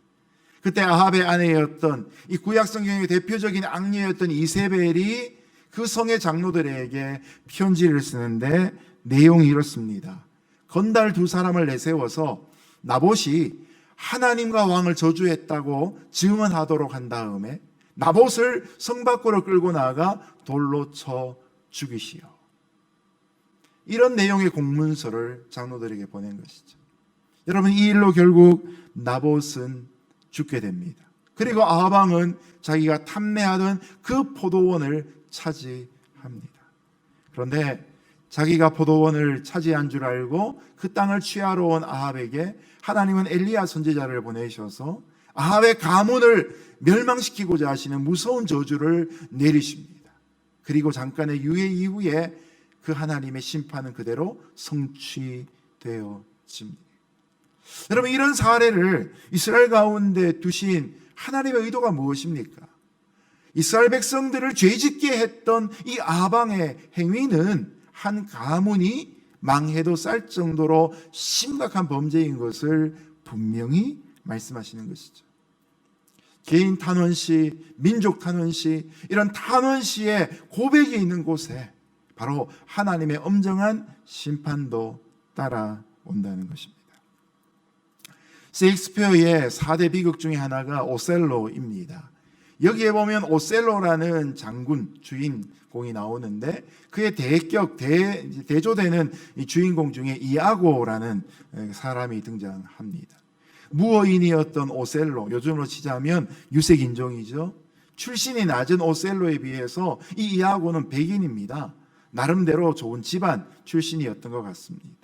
그때 아합의 아내였던 이 구약 성경의 대표적인 악녀였던 이세벨이 그 성의 장로들에게 편지를 쓰는데 내용이 이렇습니다. 건달 두 사람을 내세워서 나봇이 하나님과 왕을 저주했다고 증언하도록 한 다음에 나봇을 성 밖으로 끌고 나가 돌로 쳐 죽이시오. 이런 내용의 공문서를 장로들에게 보낸 것이죠. 여러분, 이 일로 결국 나봇은 죽게 됩니다. 그리고 아합 왕은 자기가 탐내하던 그 포도원을 차지합니다. 그런데 자기가 포도원을 차지한 줄 알고 그 땅을 취하러 온 아합에게 하나님은 엘리야 선지자를 보내셔서 아합의 가문을 멸망시키고자 하시는 무서운 저주를 내리십니다. 그리고 잠깐의 유예 이후에 그 하나님의 심판은 그대로 성취되어집니다. 여러분, 이런 사례를 이스라엘 가운데 두신 하나님의 의도가 무엇입니까? 이스라엘 백성들을 죄짓게 했던 이 아합 왕의 행위는 한 가문이 망해도 쌀 정도로 심각한 범죄인 것을 분명히 말씀하시는 것이죠. 개인 탄원시, 민족 탄원시, 이런 탄원시의 고백이 있는 곳에 바로 하나님의 엄정한 심판도 따라온다는 것입니다. 셰익스피어의 4대 비극 중에 하나가 오셀로입니다. 여기에 보면 오셀로라는 장군 주인공이 나오는데 그의 대조되는 이 주인공 중에 이아고라는 사람이 등장합니다. 무어인이었던 오셀로, 요즘으로 치자면 유색 인종이죠. 출신이 낮은 오셀로에 비해서 이 이아고는 백인입니다. 나름대로 좋은 집안 출신이었던 것 같습니다.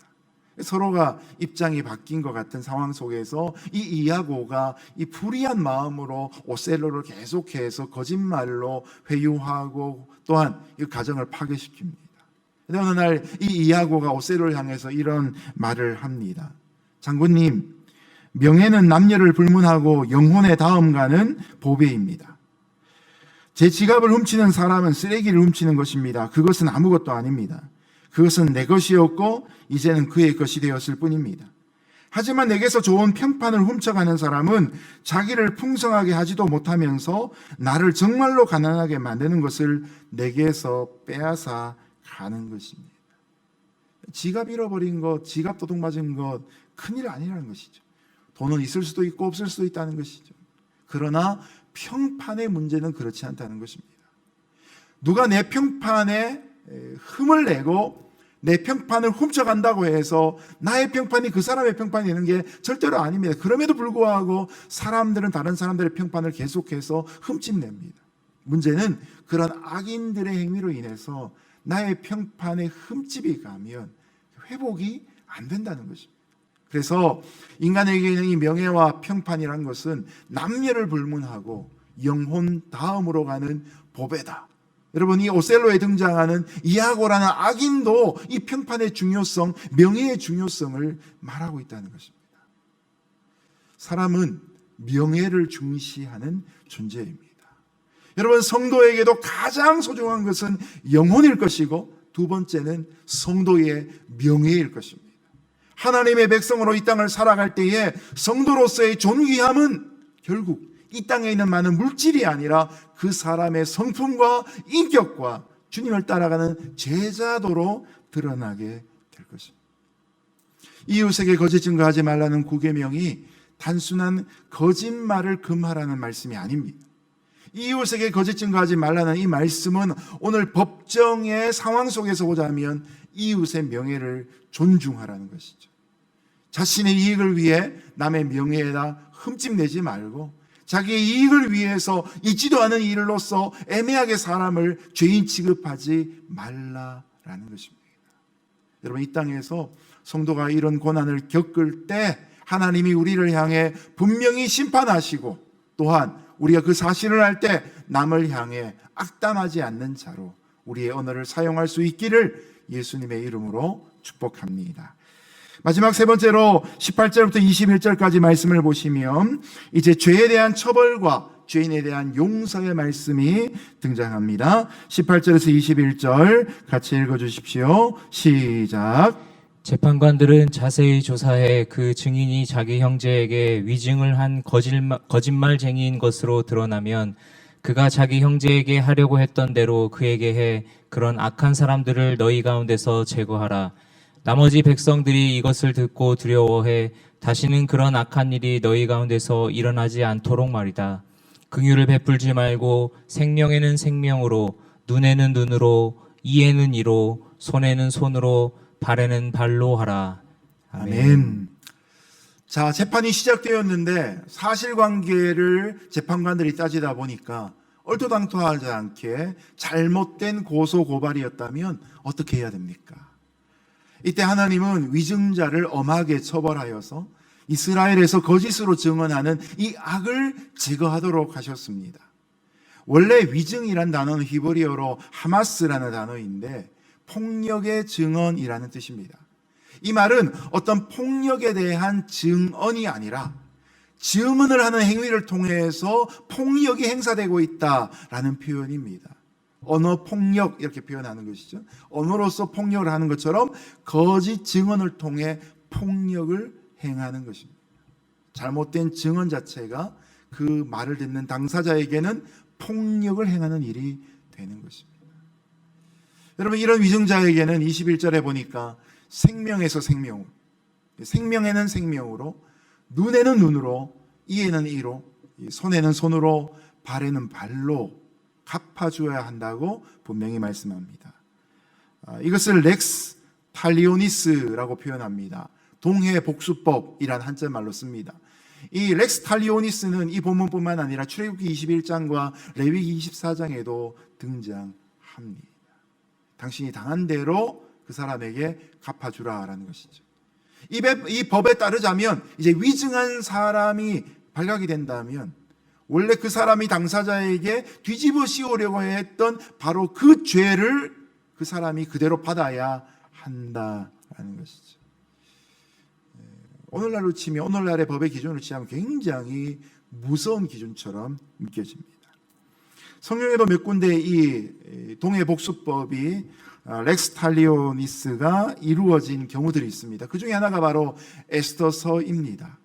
서로가 입장이 바뀐 것 같은 상황 속에서 이 이아고가 이 불의한 마음으로 오셀로를 계속해서 거짓말로 회유하고 또한 이 가정을 파괴시킵니다. 근데 어느 날 이 이아고가 오셀로를 향해서 이런 말을 합니다. 장군님, 명예는 남녀를 불문하고 영혼의 다음 가는 보배입니다. 제 지갑을 훔치는 사람은 쓰레기를 훔치는 것입니다. 그것은 아무것도 아닙니다. 그것은 내 것이었고 이제는 그의 것이 되었을 뿐입니다. 하지만 내게서 좋은 평판을 훔쳐가는 사람은 자기를 풍성하게 하지도 못하면서 나를 정말로 가난하게 만드는 것을 내게서 빼앗아 가는 것입니다. 지갑 잃어버린 것, 지갑 도둑 맞은 것 큰일 아니라는 것이죠. 돈은 있을 수도 있고 없을 수도 있다는 것이죠. 그러나 평판의 문제는 그렇지 않다는 것입니다. 누가 내 평판에 흠을 내고 내 평판을 훔쳐간다고 해서 나의 평판이 그 사람의 평판이 되는 게 절대로 아닙니다. 그럼에도 불구하고 사람들은 다른 사람들의 평판을 계속해서 훔쳐냅니다. 문제는 그런 악인들의 행위로 인해서 나의 평판에 흠집이 가면 회복이 안 된다는 것입니다. 그래서 인간에게는 이 명예와 평판이란 것은 남녀를 불문하고 영혼 다음으로 가는 보배다. 여러분, 이 오셀로에 등장하는 이아고라는 악인도 이 평판의 중요성, 명예의 중요성을 말하고 있다는 것입니다. 사람은 명예를 중시하는 존재입니다. 여러분, 성도에게도 가장 소중한 것은 영혼일 것이고 두 번째는 성도의 명예일 것입니다. 하나님의 백성으로 이 땅을 살아갈 때에 성도로서의 존귀함은 결국 이 땅에 있는 많은 물질이 아니라 그 사람의 성품과 인격과 주님을 따라가는 제자도로 드러나게 될 것입니다. 이웃에게 거짓 증거하지 말라는 9계명이 단순한 거짓말을 금하라는 말씀이 아닙니다. 이웃에게 거짓 증거하지 말라는 이 말씀은 오늘 법정의 상황 속에서 보자면 이웃의 명예를 존중하라는 것이죠. 자신의 이익을 위해 남의 명예에다 흠집내지 말고 자기의 이익을 위해서 있지도 않은 일로서 애매하게 사람을 죄인 취급하지 말라라는 것입니다. 여러분, 이 땅에서 성도가 이런 고난을 겪을 때 하나님이 우리를 향해 분명히 심판하시고 또한 우리가 그 사실을 알 때 남을 향해 악담하지 않는 자로 우리의 언어를 사용할 수 있기를 예수님의 이름으로 축복합니다. 마지막 세 번째로 18절부터 21절까지 말씀을 보시면 이제 죄에 대한 처벌과 죄인에 대한 용서의 말씀이 등장합니다. 18절에서 21절 같이 읽어주십시오. 시작. 재판관들은 자세히 조사해 그 증인이 자기 형제에게 위증을 한 거짓말쟁이인 것으로 드러나면 그가 자기 형제에게 하려고 했던 대로 그에게 해 그런 악한 사람들을 너희 가운데서 제거하라. 나머지 백성들이 이것을 듣고 두려워해 다시는 그런 악한 일이 너희 가운데서 일어나지 않도록 말이다. 긍휼을 베풀지 말고 생명에는 생명으로, 눈에는 눈으로, 이에는 이로, 손에는 손으로, 발에는 발로 하라. 아멘. 자, 재판이 시작되었는데 사실관계를 재판관들이 따지다 보니까 얼토당토하지 않게 잘못된 고소고발이었다면 어떻게 해야 됩니까? 이때 하나님은 위증자를 엄하게 처벌하여서 이스라엘에서 거짓으로 증언하는 이 악을 제거하도록 하셨습니다. 원래 위증이란 단어는 히브리어로 하마스라는 단어인데 폭력의 증언이라는 뜻입니다. 이 말은 어떤 폭력에 대한 증언이 아니라 증언을 하는 행위를 통해서 폭력이 행사되고 있다라는 표현입니다. 언어 폭력 이렇게 표현하는 것이죠. 언어로서 폭력을 하는 것처럼 거짓 증언을 통해 폭력을 행하는 것입니다. 잘못된 증언 자체가 그 말을 듣는 당사자에게는 폭력을 행하는 일이 되는 것입니다. 여러분, 이런 위증자에게는 21절에 보니까 생명에서 생명으로, 생명에는 생명으로, 눈에는 눈으로, 이에는 이로, 손에는 손으로, 발에는 발로 갚아줘야 한다고 분명히 말씀합니다. 이것을 렉스 탈리오니스라고 표현합니다. 동해복수법이란 한자 말로 씁니다. 이 렉스 탈리오니스는 이 본문뿐만 아니라 출애굽기 21장과 레위기 24장에도 등장합니다. 당신이 당한 대로 그 사람에게 갚아주라라는 것이죠. 이 법에 따르자면 이제 위증한 사람이 발각이 된다면 원래 그 사람이 당사자에게 뒤집어 씌우려고 했던 바로 그 죄를 그 사람이 그대로 받아야 한다라는 것이죠. 오늘날로 치면 오늘날의 법의 기준으로 치면 굉장히 무서운 기준처럼 느껴집니다. 성경에도 몇 군데 이 동해복수법이 렉스 탈리오니스가 이루어진 경우들이 있습니다. 그 중에 하나가 바로 에스더서입니다.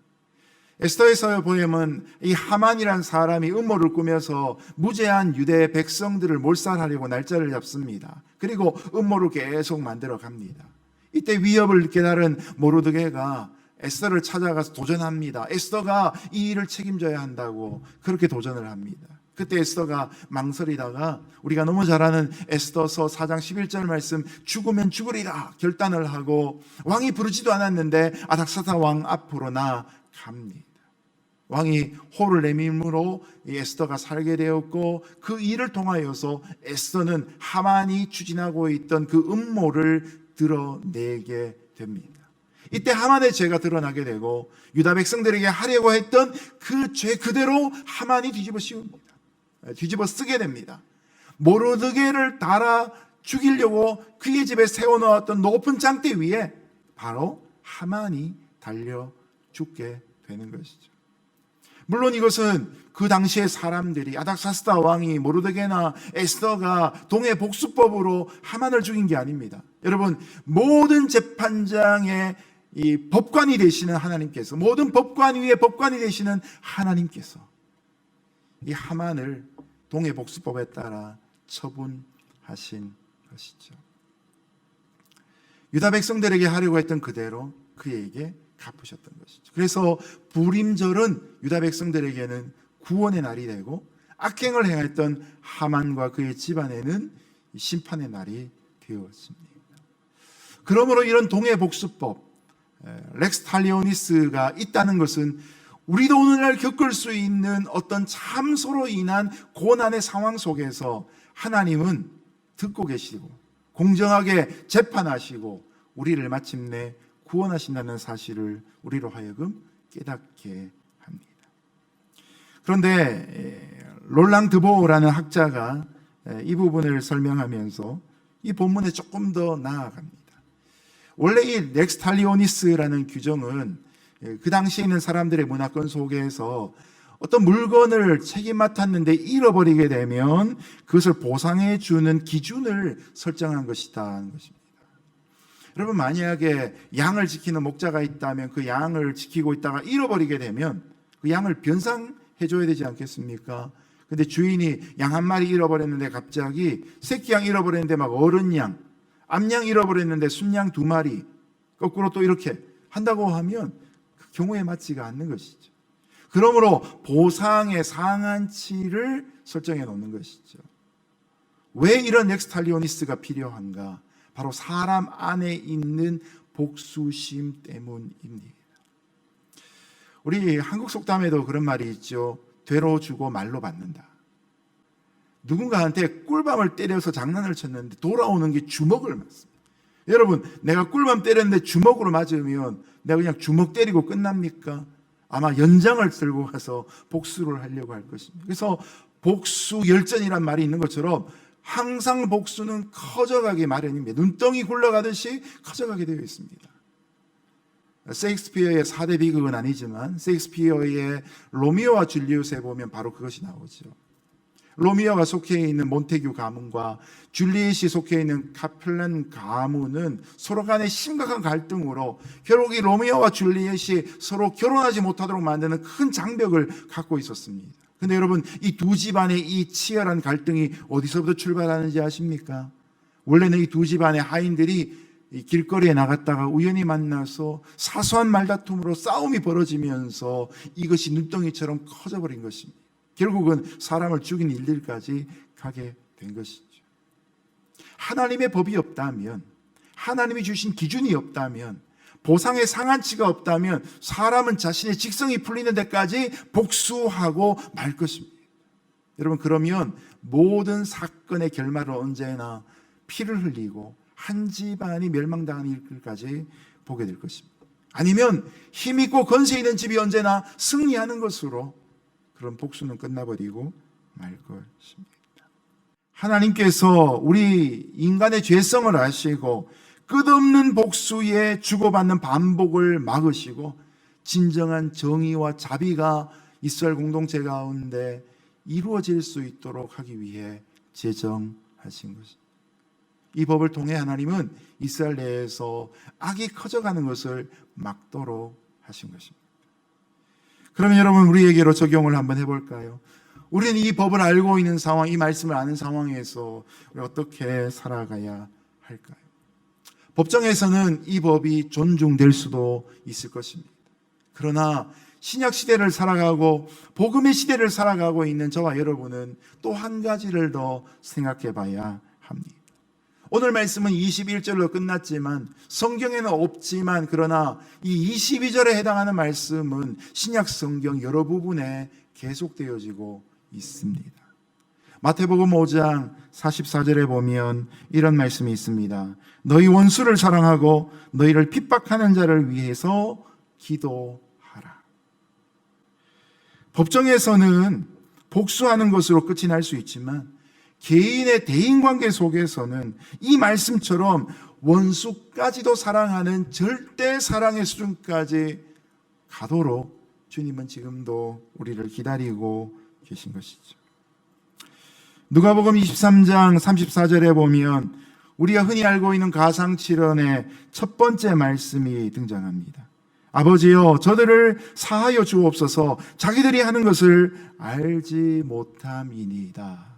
에스더에서 보면 이 하만이라는 사람이 음모를 꾸며서 무죄한 유대 백성들을 몰살하려고 날짜를 잡습니다. 그리고 음모를 계속 만들어 갑니다. 이때 위협을 깨달은 모르드게가 에스더를 찾아가서 도전합니다. 에스더가 이 일을 책임져야 한다고 그렇게 도전을 합니다. 그때 에스더가 망설이다가 우리가 너무 잘 아는 에스더서 4장 11절 말씀 죽으면 죽으리라 결단을 하고 왕이 부르지도 않았는데 아닥사다 왕 앞으로 나갑니다. 왕이 호를 내밈으로 에스더가 살게 되었고 그 일을 통하여서 에스더는 하만이 추진하고 있던 그 음모를 드러내게 됩니다. 이때 하만의 죄가 드러나게 되고 유다 백성들에게 하려고 했던 그 죄 그대로 하만이 뒤집어 씌웁니다. 뒤집어 쓰게 됩니다. 모르드게를 달아 죽이려고 그의 집에 세워놓았던 높은 장대 위에 바로 하만이 달려 죽게 되는 것이죠. 물론 이것은 그 당시의 사람들이 아닥사스다 왕이 모르드게나 에스더가 동해복수법으로 하만을 죽인 게 아닙니다. 여러분, 모든 재판장의 이 법관이 되시는 하나님께서, 모든 법관 위에 법관이 되시는 하나님께서 이 하만을 동해복수법에 따라 처분하신 것이죠. 유다 백성들에게 하려고 했던 그대로 그에게 갚으셨던 것이죠. 그래서 부림절은 유다 백성들에게는 구원의 날이 되고 악행을 행했던 하만과 그의 집안에는 심판의 날이 되었습니다. 그러므로 이런 동해복수법 렉스 탈리오니스가 있다는 것은 우리도 오늘날 겪을 수 있는 어떤 참소로 인한 고난의 상황 속에서 하나님은 듣고 계시고 공정하게 재판하시고 우리를 마침내 구원하신다는 사실을 우리로 하여금 깨닫게 합니다. 그런데 롤랑 드보라는 학자가 이 부분을 설명하면서 이 본문에 조금 더 나아갑니다. 원래 이 렉스 탈리오니스라는 규정은 그 당시에 있는 사람들의 문화권 속에서 어떤 물건을 책임 맡았는데 잃어버리게 되면 그것을 보상해 주는 기준을 설정한 것이다는 것입니다. 여러분, 만약에 양을 지키는 목자가 있다면 그 양을 지키고 있다가 잃어버리게 되면 그 양을 변상해 줘야 되지 않겠습니까? 근데 주인이 양 한 마리 잃어버렸는데 갑자기 새끼 양 잃어버렸는데 막 어른 양, 암양 잃어버렸는데 순양 2마리 거꾸로 또 이렇게 한다고 하면 그 경우에 맞지가 않는 것이죠. 그러므로 보상의 상한치를 설정해 놓는 것이죠. 왜 이런 렉스 탈리오니스가 필요한가? 바로 사람 안에 있는 복수심 때문입니다. 우리 한국 속담에도 그런 말이 있죠. 되로 주고 말로 받는다. 누군가한테 꿀밤을 때려서 장난을 쳤는데 돌아오는 게 주먹을 맞습니다. 여러분, 내가 꿀밤 때렸는데 주먹으로 맞으면 내가 그냥 주먹 때리고 끝납니까? 아마 연장을 들고 가서 복수를 하려고 할 것입니다. 그래서 복수 열전이란 말이 있는 것처럼 항상 복수는 커져가기 마련입니다. 눈덩이 굴러가듯이 커져가게 되어 있습니다. 셰익스피어의 4대 비극은 아니지만 셰익스피어의 로미오와 줄리엣에 보면 바로 그것이 나오죠. 로미오가 속해 있는 몬테규 가문과 줄리엣이 속해 있는 카펠란 가문은 서로 간의 심각한 갈등으로 결국 이 로미오와 줄리엣이 서로 결혼하지 못하도록 만드는 큰 장벽을 갖고 있었습니다. 근데 여러분, 이 두 집안의 이 치열한 갈등이 어디서부터 출발하는지 아십니까? 원래는 이 두 집안의 하인들이 이 길거리에 나갔다가 우연히 만나서 사소한 말다툼으로 싸움이 벌어지면서 이것이 눈덩이처럼 커져버린 것입니다. 결국은 사람을 죽인 일들까지 가게 된 것이죠. 하나님의 법이 없다면, 하나님이 주신 기준이 없다면, 보상의 상한치가 없다면 사람은 자신의 직성이 풀리는 데까지 복수하고 말 것입니다. 여러분, 그러면 모든 사건의 결말은 언제나 피를 흘리고 한 집안이 멸망당하는 일까지 보게 될 것입니다. 아니면 힘있고 권세 있는 집이 언제나 승리하는 것으로 그런 복수는 끝나버리고 말 것입니다. 하나님께서 우리 인간의 죄성을 아시고 끝없는 복수에 주고받는 반복을 막으시고 진정한 정의와 자비가 이스라엘 공동체 가운데 이루어질 수 있도록 하기 위해 제정하신 것입니다. 이 법을 통해 하나님은 이스라엘 내에서 악이 커져가는 것을 막도록 하신 것입니다. 그러면 여러분, 우리에게로 적용을 한번 해볼까요? 우리는 이 법을 알고 있는 상황, 이 말씀을 아는 상황에서 우리 어떻게 살아가야 할까요? 법정에서는 이 법이 존중될 수도 있을 것입니다. 그러나 신약 시대를 살아가고 복음의 시대를 살아가고 있는 저와 여러분은 또 한 가지를 더 생각해 봐야 합니다. 오늘 말씀은 21절로 끝났지만 성경에는 없지만, 그러나 이 22절에 해당하는 말씀은 신약 성경 여러 부분에 계속되어지고 있습니다. 마태복음 5장 44절에 보면 이런 말씀이 있습니다. 너희 원수를 사랑하고 너희를 핍박하는 자를 위해서 기도하라. 법정에서는 복수하는 것으로 끝이 날 수 있지만 개인의 대인관계 속에서는 이 말씀처럼 원수까지도 사랑하는 절대 사랑의 수준까지 가도록 주님은 지금도 우리를 기다리고 계신 것이죠. 누가복음 23장 34절에 보면 우리가 흔히 알고 있는 가상칠언의 첫 번째 말씀이 등장합니다. 아버지여, 저들을 사하여 주옵소서. 자기들이 하는 것을 알지 못함이니이다.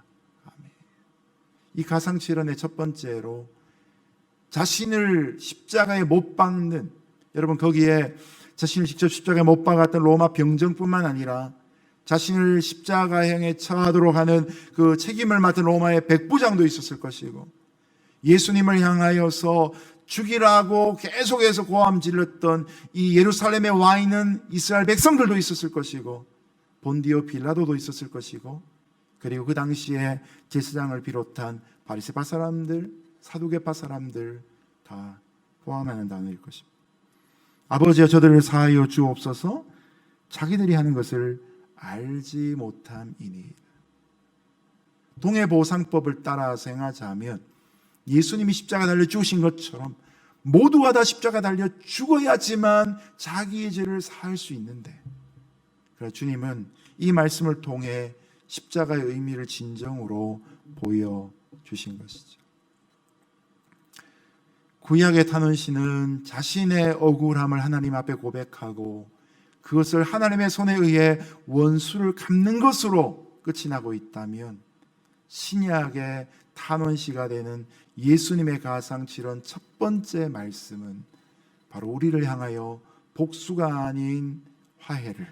이 가상칠언의 첫 번째로 자신을 십자가에 못 박는, 여러분 거기에 자신을 직접 십자가에 못 박았던 로마 병정뿐만 아니라 자신을 십자가형에 처하도록 하는 그 책임을 맡은 로마의 백부장도 있었을 것이고, 예수님을 향하여서 죽이라고 계속해서 고함 질렀던 이 예루살렘에 와 있는 이스라엘 백성들도 있었을 것이고, 본디오 빌라도도 있었을 것이고, 그리고 그 당시에 제사장을 비롯한 바리새파 사람들, 사두개파 사람들 다 포함하는 단어일 것입니다. 아버지여, 저들을 사하여 주옵소서. 자기들이 하는 것을 알지 못함이니. 동해보상법을 따라 행하자면 예수님이 십자가 달려 죽으신 것처럼 모두가 다 십자가 달려 죽어야지만 자기의 죄를 사할 수 있는데, 그러나 주님은 이 말씀을 통해 십자가의 의미를 진정으로 보여주신 것이죠. 구약의 탄원시는 자신의 억울함을 하나님 앞에 고백하고 그것을 하나님의 손에 의해 원수를 갚는 것으로 끝이 나고 있다면, 신약의 탄원시가 되는 예수님의 가상칠언 첫 번째 말씀은 바로 우리를 향하여 복수가 아닌 화해를,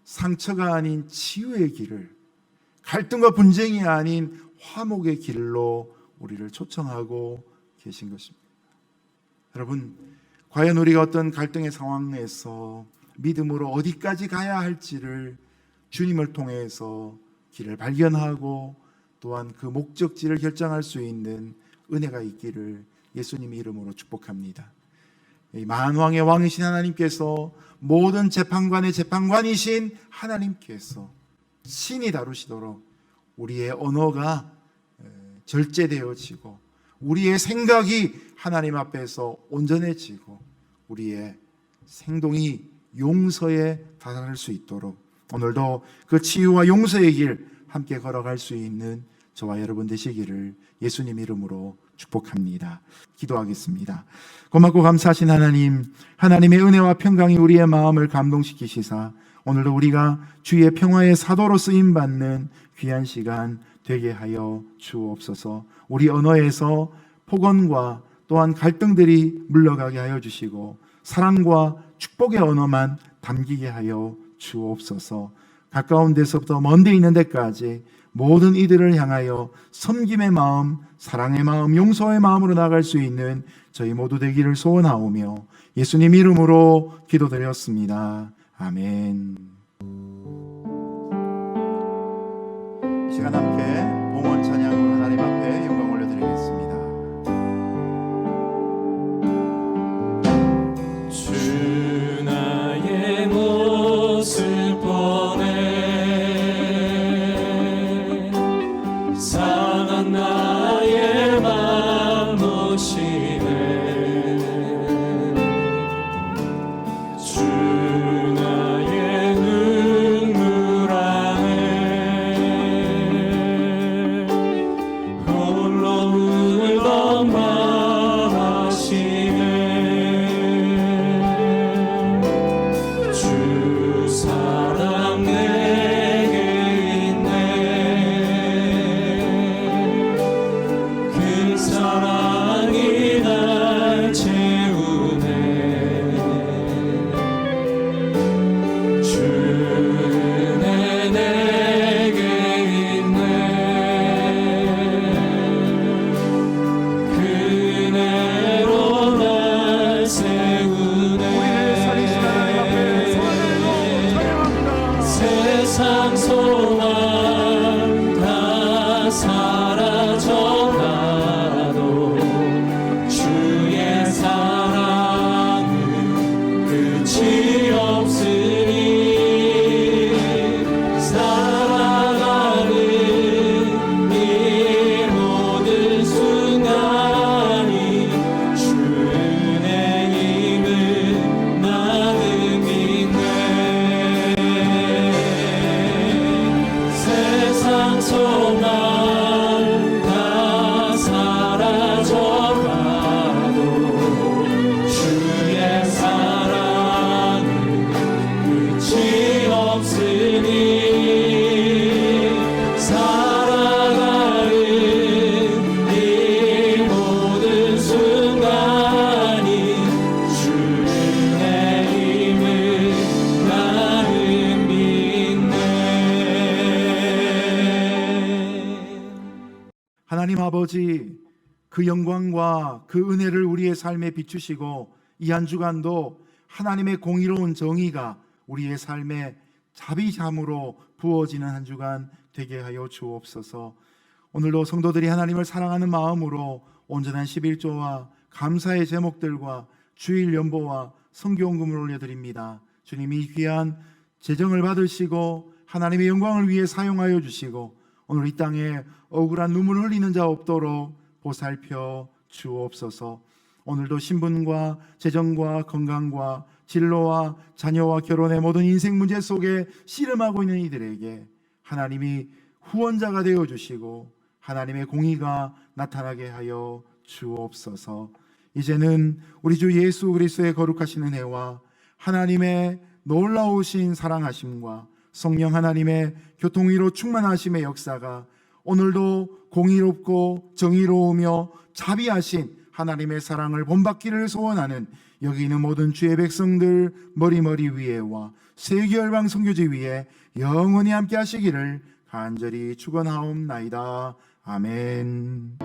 상처가 아닌 치유의 길을, 갈등과 분쟁이 아닌 화목의 길로 우리를 초청하고 계신 것입니다. 여러분, 과연 우리가 어떤 갈등의 상황에서 믿음으로 어디까지 가야 할지를 주님을 통해서 길을 발견하고 또한 그 목적지를 결정할 수 있는 은혜가 있기를 예수님 이름으로 축복합니다. 이 만왕의 왕이신 하나님께서, 모든 재판관의 재판관이신 하나님께서 신이 다루시도록 우리의 언어가 절제되어지고 우리의 생각이 하나님 앞에서 온전해지고 우리의 행동이 용서에 달할 수 있도록 오늘도 그 치유와 용서의 길 함께 걸어갈 수 있는 저와 여러분 되시기를 예수님 이름으로 축복합니다. 기도하겠습니다. 고맙고 감사하신 하나님, 하나님의 은혜와 평강이 우리의 마음을 감동시키시사 오늘도 우리가 주의 평화의 사도로 쓰임받는 귀한 시간 되게 하여 주옵소서. 우리 언어에서 폭언과 또한 갈등들이 물러가게 하여 주시고 사랑과 축복의 언어만 담기게 하여 주옵소서. 가까운 데서부터 먼 데 있는 데까지 모든 이들을 향하여 섬김의 마음, 사랑의 마음, 용서의 마음으로 나아갈 수 있는 저희 모두 되기를 소원하오며 예수님 이름으로 기도드렸습니다. 아멘. 이 시간 함께 봉헌 찬양으로 하나님 앞에 영광 올려드리겠습니다. 주 나의 모습 보내 상한 나의 맘 모시네 주 나의 눈물 안에 홀로 울던 맘 아시네 주 사랑 내게 있네 그 사랑이 날 채우네 주 은혜 내게 있네 그 은혜로 날 세우네 세상 소망 다 사라져가도 주의 사랑은 끝이 없으니 살아가는 이 모든 순간이 주 은혜임을 나는 믿네 세상 소망 다 사라져가도 주의 사랑은 끝이 없으니 살아가는 이 모든 순간이 주 은혜임을 나는 믿네. 하나님 아버지, 그 영광과 그 은혜를 우리의 삶에 비추시고 이 한 주간도 하나님의 공의로운 정의가 우리의 삶에 자비함으로 부어지는 한 주간 되게 하여 주옵소서. 오늘도 성도들이 하나님을 사랑하는 마음으로 온전한 11조와 감사의 제목들과 주일 연보와 성경금을 올려드립니다. 주님이 귀한 재정을 받으시고 하나님의 영광을 위해 사용하여 주시고 오늘 이 땅에 억울한 눈물 흘리는 자 없도록 보살펴 주옵소서. 오늘도 신분과 재정과 건강과 진로와 자녀와 결혼의 모든 인생 문제 속에 씨름하고 있는 이들에게 하나님이 후원자가 되어 주시고 하나님의 공의가 나타나게 하여 주옵소서. 이제는 우리 주 예수 그리스도의 거룩하신 은혜와 하나님의 놀라우신 사랑하심과 성령 하나님의 교통위로 충만하심의 역사가 오늘도 공의롭고 정의로우며 자비하신 하나님의 사랑을 본받기를 소원하는 여기 있는 모든 주의 백성들 머리머리 위에와 세계열방 선교지 위에 영원히 함께 하시기를 간절히 축원하옵나이다. 아멘.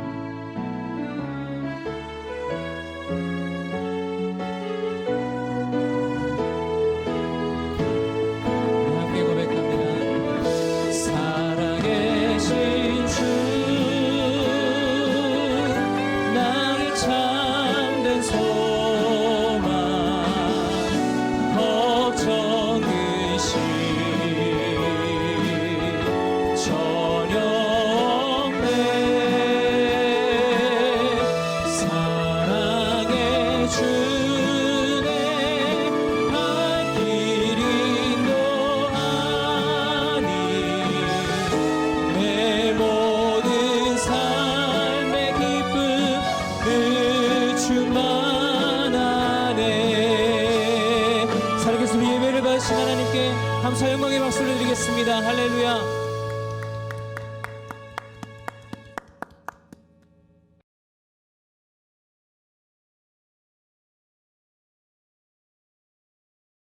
함께 고백합니다. 살아계신 주 나의 참된 소망 걱정 의심 전혀 없네 사랑의 주네 갈 길이 노하니 내 모든 삶의 기쁨 늘 충만하네. 살아계신 우리 예배를 받으신 하나님께 감사 영광의 박수를 드리겠습니다. 할렐루야.